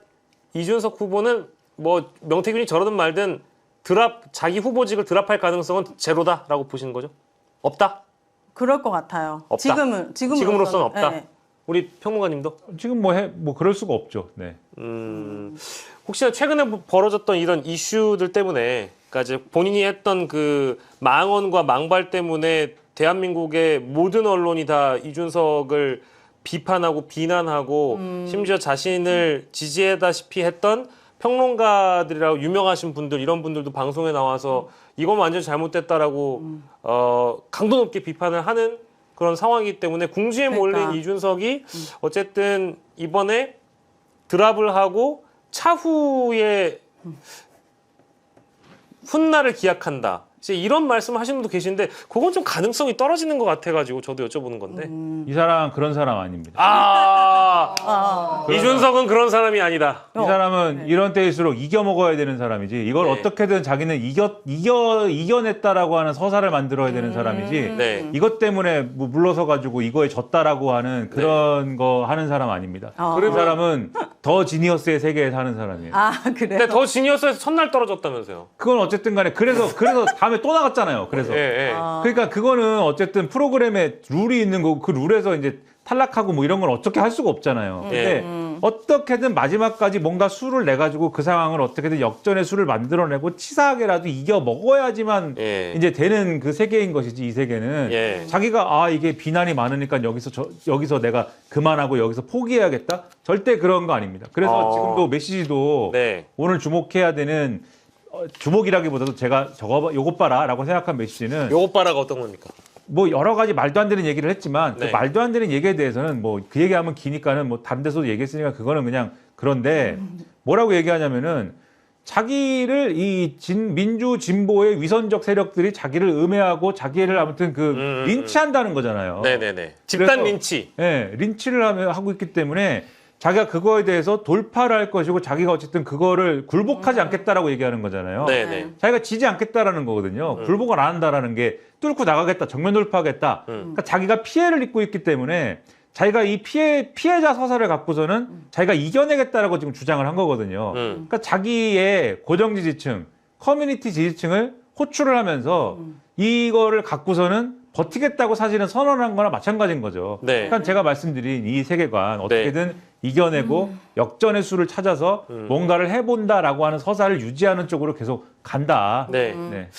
이준석 후보는 뭐 명태균이 저러든 말든 자기 후보직을 드랍할 가능성은 제로다라고 보시는 거죠? 없다? 그럴 것 같아요. 없다. 지금으로서는 없다. 네. 우리 평론가님도? 지금 뭐 그럴 수가 없죠. 네. 혹시나 최근에 벌어졌던 이런 이슈들 때문에, 그러니까 이제 본인이 했던 그 망언과 망발 때문에 대한민국의 모든 언론이 다 이준석을 비판하고 비난하고 심지어 자신을 지지하다시피 했던 평론가들이라고 유명하신 분들 이런 분들도 방송에 나와서 이건 완전 잘못됐다라고 강도 높게 비판을 하는 그런 상황이기 때문에 궁지에 몰린 이준석이 어쨌든 이번에 드랍을 하고 차후에 훗날을 기약한다. 이제 이런 말씀 하시는 분도 계신데 그건 좀 가능성이 떨어지는 것 같아가지고 저도 여쭤보는 건데. 이 사람 그런 사람 아닙니다. 이준석은 그런 사람이 아니다. 이 사람은 이런 때일수록 이겨 먹어야 되는 사람이지. 이걸 네. 어떻게든 자기는 이겨냈다라고 하는 서사를 만들어야 되는 사람이지. 네. 이것 때문에 뭐 물러서 가지고 이거에 졌다라고 하는 그런 거 하는 사람 아닙니다. 그 사람은 더 지니어스의 세계에 사는 사람이에요. 아 그래요? 근데 더 지니어스에서 첫날 떨어졌다면서요. 그건 어쨌든 간에 그래서 다음에 또 나갔잖아요. 그래서. 예, 예. 그러니까 그거는 어쨌든 프로그램에 룰이 있는 거고 그 룰에서 이제 탈락하고 뭐 이런 건 어떻게 할 수가 없잖아요. 근데 어떻게든 마지막까지 뭔가 수를 내 가지고 그 상황을 어떻게든 역전의 수를 만들어내고 치사하게라도 이겨 먹어야지만 예. 이제 되는 그 세계인 것이지 이 세계는 예. 자기가 이게 비난이 많으니까 여기서 내가 그만하고 여기서 포기해야겠다 절대 그런 거 아닙니다. 그래서 지금도 메시지도 네. 오늘 주목해야 되는 주목이라기보다도 제가 요것 봐라라고 생각한 메시지는 요것 봐라가 어떤 겁니까? 뭐 여러 가지 말도 안 되는 얘기를 했지만 네. 그 말도 안 되는 얘기에 대해서는 뭐 그 얘기하면 기니까는 뭐 다른 데서도 얘기했으니까 그거는 그냥 그런데 뭐라고 얘기하냐면은 자기를 민주 진보의 위선적 세력들이 자기를 음해하고 자기를 아무튼 린치한다는 거잖아요. 네네네. 집단 그래서, 린치. 네, 린치를 하고 있기 때문에 자기가 그거에 대해서 돌파를 할 것이고 자기가 어쨌든 그거를 굴복하지 않겠다라고 얘기하는 거잖아요. 네네. 자기가 지지 않겠다라는 거거든요. 굴복을 안 한다라는 게 뚫고 나가겠다, 정면 돌파하겠다. 그러니까 자기가 피해를 입고 있기 때문에 자기가 이 피해자 서사를 갖고서는 자기가 이겨내겠다라고 지금 주장을 한 거거든요. 그러니까 자기의 고정 지지층, 커뮤니티 지지층을 호출을 하면서 이거를 갖고서는 버티겠다고 사실은 선언한 거나 마찬가지인 거죠. 네. 그러니까 제가 말씀드린 이 세계관 어떻게든 이겨내고 역전의 수를 찾아서 뭔가를 해본다라고 하는 서사를 유지하는 쪽으로 계속 간다. 네. 네.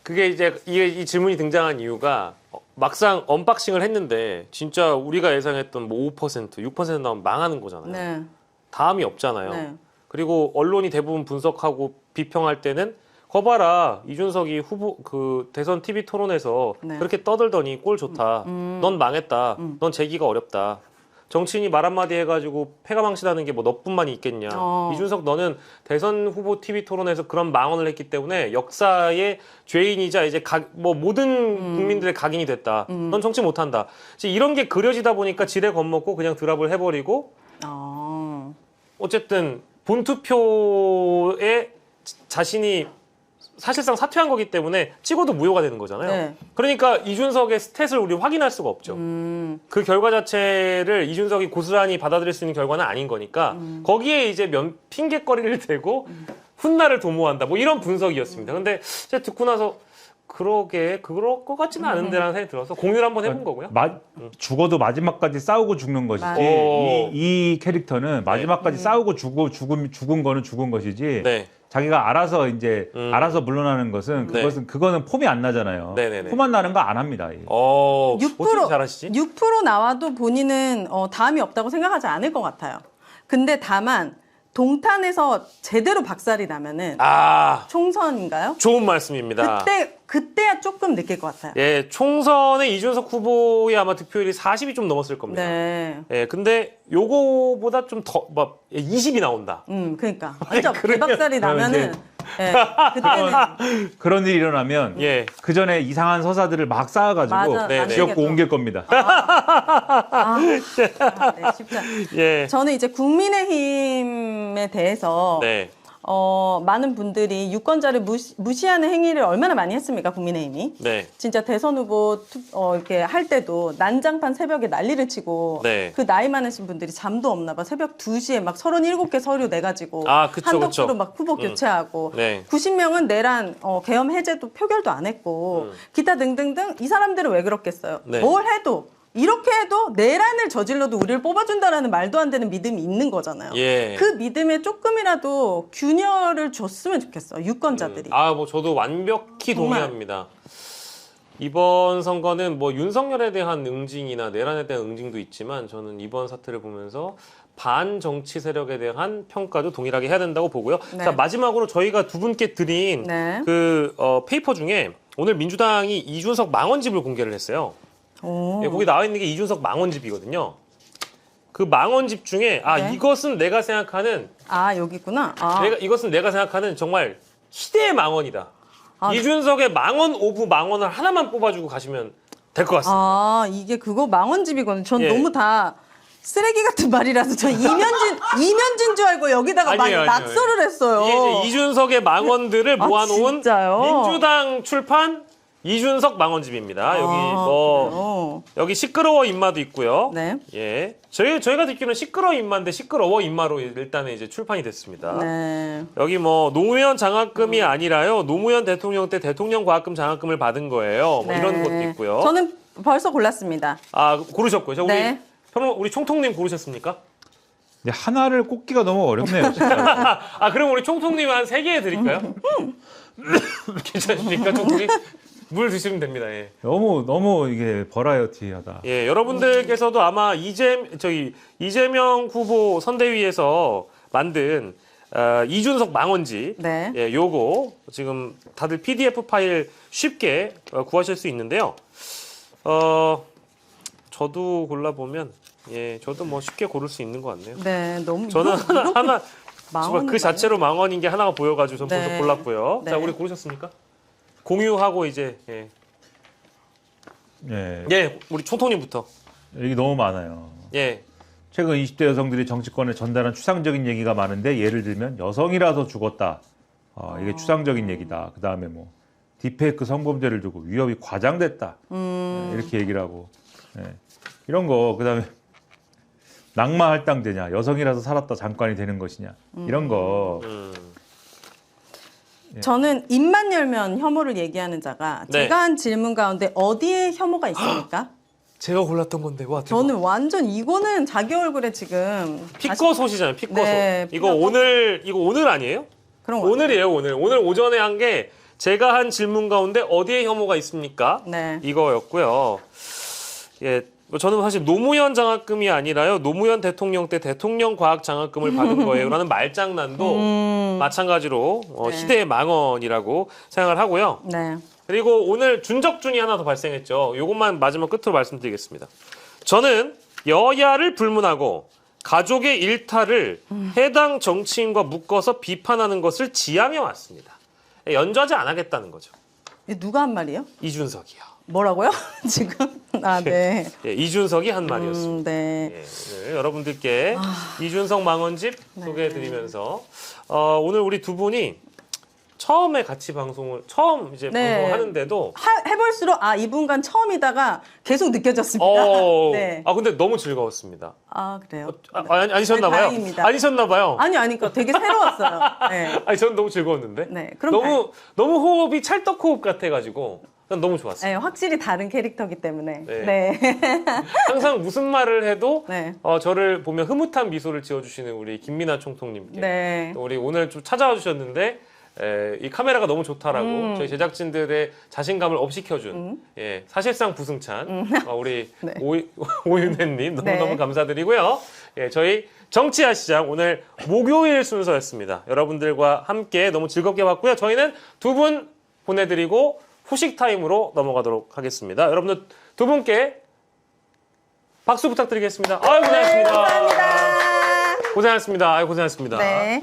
그게 이제 이 질문이 등장한 이유가 막상 언박싱을 했는데 진짜 우리가 예상했던 뭐 5%, 6% 나오면 망하는 거잖아요. 네. 다음이 없잖아요. 네. 그리고 언론이 대부분 분석하고 비평할 때는 거봐라 이준석이 후보 대선 TV 토론에서 네. 그렇게 떠들더니 꼴 좋다. 넌 망했다. 넌 재기가 어렵다. 정치인이 말 한마디 해가지고 패가망신하는 게 뭐 너뿐만이 있겠냐. 이준석 너는 대선 후보 TV 토론에서 그런 망언을 했기 때문에 역사의 죄인이자 이제 모든 국민들의 각인이 됐다. 넌 정치 못한다. 이제 이런 게 그려지다 보니까 지레 겁먹고 그냥 드랍을 해버리고 어쨌든 본투표에 자신이 사실상 사퇴한 거기 때문에 찍어도 무효가 되는 거잖아요. 네. 그러니까 이준석의 스탯을 우리 확인할 수가 없죠. 그 결과 자체를 이준석이 고스란히 받아들일 수 있는 결과는 아닌 거니까 거기에 이제 핑계거리를 대고 훗날을 도모한다. 뭐 이런 분석이었습니다. 근데 제가 듣고 나서 그럴 것 같지는 않은데라는 생각이 들어서 공유를 한번 해본 거고요. 죽어도 마지막까지 싸우고 죽는 것이지 이 캐릭터는 마지막까지 싸우고 죽은 거는 죽은 것이지 네. 자기가 알아서 이제 알아서 물러나는 것은 그거는 폼이 안 나잖아요. 네네네. 폼 안 나는 거 안 합니다. 6% 잘하시지? 6% 나와도 본인은 다음이 없다고 생각하지 않을 것 같아요. 근데 다만 동탄에서 제대로 박살이 나면은 총선인가요? 좋은 말씀입니다. 그때야 조금 느낄 것 같아요. 예, 총선에 이준석 후보의 아마 득표율이 40이 좀 넘었을 겁니다. 네. 예, 근데 요거보다 좀 더 20이 나온다. 그러니까 완전 대박살이 나면은 예, 그때는 그런 일이 일어나면 예. 그 전에 이상한 서사들을 막 쌓아가지고 맞아, 네, 지역구 옮길 겁니다. 네, 쉽지 않아요. 예. 저는 이제 국민의힘에 대해서 네. 많은 분들이 유권자를 무시하는 행위를 얼마나 많이 했습니까, 국민의힘이? 네. 진짜 대선 후보 이렇게 할 때도 난장판 새벽에 난리를 치고 네. 그 나이 많으신 분들이 잠도 없나 봐. 새벽 2시에 막 37개 서류 내가지고 그쵸, 한덕수로 그쵸. 막 후보 교체하고 네. 90명은 내란 계엄 해제도 표결도 안 했고 기타 등등등 이 사람들은 왜 그렇겠어요? 네. 뭘 해도 이렇게 해도 내란을 저질러도 우리를 뽑아준다라는 말도 안 되는 믿음이 있는 거잖아요. 예. 그 믿음에 조금이라도 균열을 줬으면 좋겠어, 유권자들이. 뭐 저도 완벽히 정말. 동의합니다. 이번 선거는 뭐 윤석열에 대한 응징이나 내란에 대한 응징도 있지만 저는 이번 사태를 보면서 반정치 세력에 대한 평가도 동일하게 해야 된다고 보고요. 네. 자, 마지막으로 저희가 두 분께 드린 네. 페이퍼 중에 오늘 민주당이 이준석 망언집을 공개를 했어요. 오. 예, 거기 나와 있는 게 이준석 망언집이거든요. 그 망언집 중에 네. 이것은 내가 생각하는 여기 있구나. 이것은 내가 생각하는 정말 희대의 망언이다. 이준석의 망원 오브 망원을 하나만 뽑아주고 가시면 될 것 같습니다. 아, 이게 그거 망원집이거든요. 전 예. 너무 다 쓰레기 같은 말이라서 전 이면진 줄 알고 여기다가 막 아니에요, 아니에요. 낙서를 했어요. 이게 이제 이준석의 망원들을 아, 모아놓은 진짜요? 민주당 출판 이준석 망원집입니다. 여기 뭐 여기 시끄러워 인마도 있고요. 네. 예, 저희가 듣기로는 시끄러워 인마인데 시끄러워 인마로 일단은 이제 출판이 됐습니다. 네. 여기 뭐 노무현 장학금이 아니라요. 노무현 대통령 때 대통령 과학금 장학금을 받은 거예요. 뭐 이런 것도 있고요. 저는 벌써 골랐습니다. 아, 고르셨고요. 자, 네. 우리 총통님 고르셨습니까? 근데 하나를 꼽기가 너무 어렵네요. 진짜. 아, 그럼 우리 총통님 한 3개 드릴까요? 괜찮습니까, 총통님? 물 드시면 됩니다. 예. 너무 이게 버라이어티하다. 예, 여러분들께서도 아마 이재명 후보 선대위에서 만든 이준석 망원집, 네. 예, 요거 지금 다들 PDF 파일 쉽게 구하실 수 있는데요. 저도 골라보면, 예, 저도 뭐 쉽게 고를 수 있는 것 같네요. 네, 너무 저는 하나 망원이 그 자체로 망원인 게 하나가 보여가지고 전 벌써 네. 골랐고요. 자, 네. 우리 고르셨습니까? 공유하고 이제 예, 우리 총통님부터. 여기 너무 많아요. 예. 최근 20대 여성들이 정치권에 전달한 추상적인 얘기가 많은데 예를 들면 여성이라서 죽었다. 이게 추상적인 얘기다. 그 다음에 뭐 딥페이크 성범죄를 두고 위협이 과장됐다. 이렇게 얘기를 하고 이런 거. 그 다음에 낙마 할당되냐. 여성이라서 살았다 잠깐이 되는 것이냐. 이런 거. 저는 입만 열면 혐오를 얘기하는 자가 네. 제가 한 질문 가운데 어디에 혐오가 있습니까? 제가 골랐던 건데 와. 대박. 저는 완전 이거는 자기 얼굴에 지금 피꺼솥이잖아요. 피꺼솥. 네, 이거 오늘 아니에요? 그런 거 오늘이에요. 오늘 오전에 한 게 제가 한 질문 가운데 어디에 혐오가 있습니까? 네. 이거였고요. 예. 저는 사실 노무현 장학금이 아니라요. 노무현 대통령 때 대통령 과학 장학금을 받은 거예요라는 말장난도 마찬가지로 네. 시대의 망언이라고 생각을 하고요. 네. 그리고 오늘 준적준이 하나 더 발생했죠. 이것만 마지막 끝으로 말씀드리겠습니다. 저는 여야를 불문하고 가족의 일탈을 해당 정치인과 묶어서 비판하는 것을 지향해 왔습니다. 연좌제 안 하겠다는 거죠. 이게 누가 한 말이에요? 이준석이요. 뭐라고요? 지금? 아, 네. 예, 이준석이 한 말이었습니다. 네. 예, 오늘 여러분들께 이준석 망원집 소개해드리면서 오늘 우리 두 분이 처음 이제 네. 방송하는데도 해볼수록 이분간 처음이다가 계속 느껴졌습니다. 네. 근데 너무 즐거웠습니다. 아, 그래요? 아니셨나봐요. 다행입니다. 아니셨나봐요. 그러니까 되게 새로웠어요. 네. 저는 너무 즐거웠는데. 네. 그럼 너무 호흡이 찰떡호흡 같아가지고 난 너무 좋았어요. 네, 확실히 다른 캐릭터기 때문에. 네. 네. 항상 무슨 말을 해도 네. 저를 보면 흐뭇한 미소를 지어주시는 우리 김민아 총통님께 네. 또 우리 오늘 좀 찾아와 주셨는데 이 카메라가 너무 좋다라고 저희 제작진들의 자신감을 업시켜준 사실상 부승찬 우리 네. 오윤혜님 너무너무 네. 감사드리고요. 저희 정치야 시장 오늘 목요일 순서였습니다. 여러분들과 함께 너무 즐겁게 봤고요. 저희는 두 분 보내드리고 후식 타임으로 넘어가도록 하겠습니다. 여러분들 두 분께 박수 부탁드리겠습니다. 아유, 고생하셨습니다. 네, 감사합니다. 고생하셨습니다. 아유, 고생하셨습니다. 네.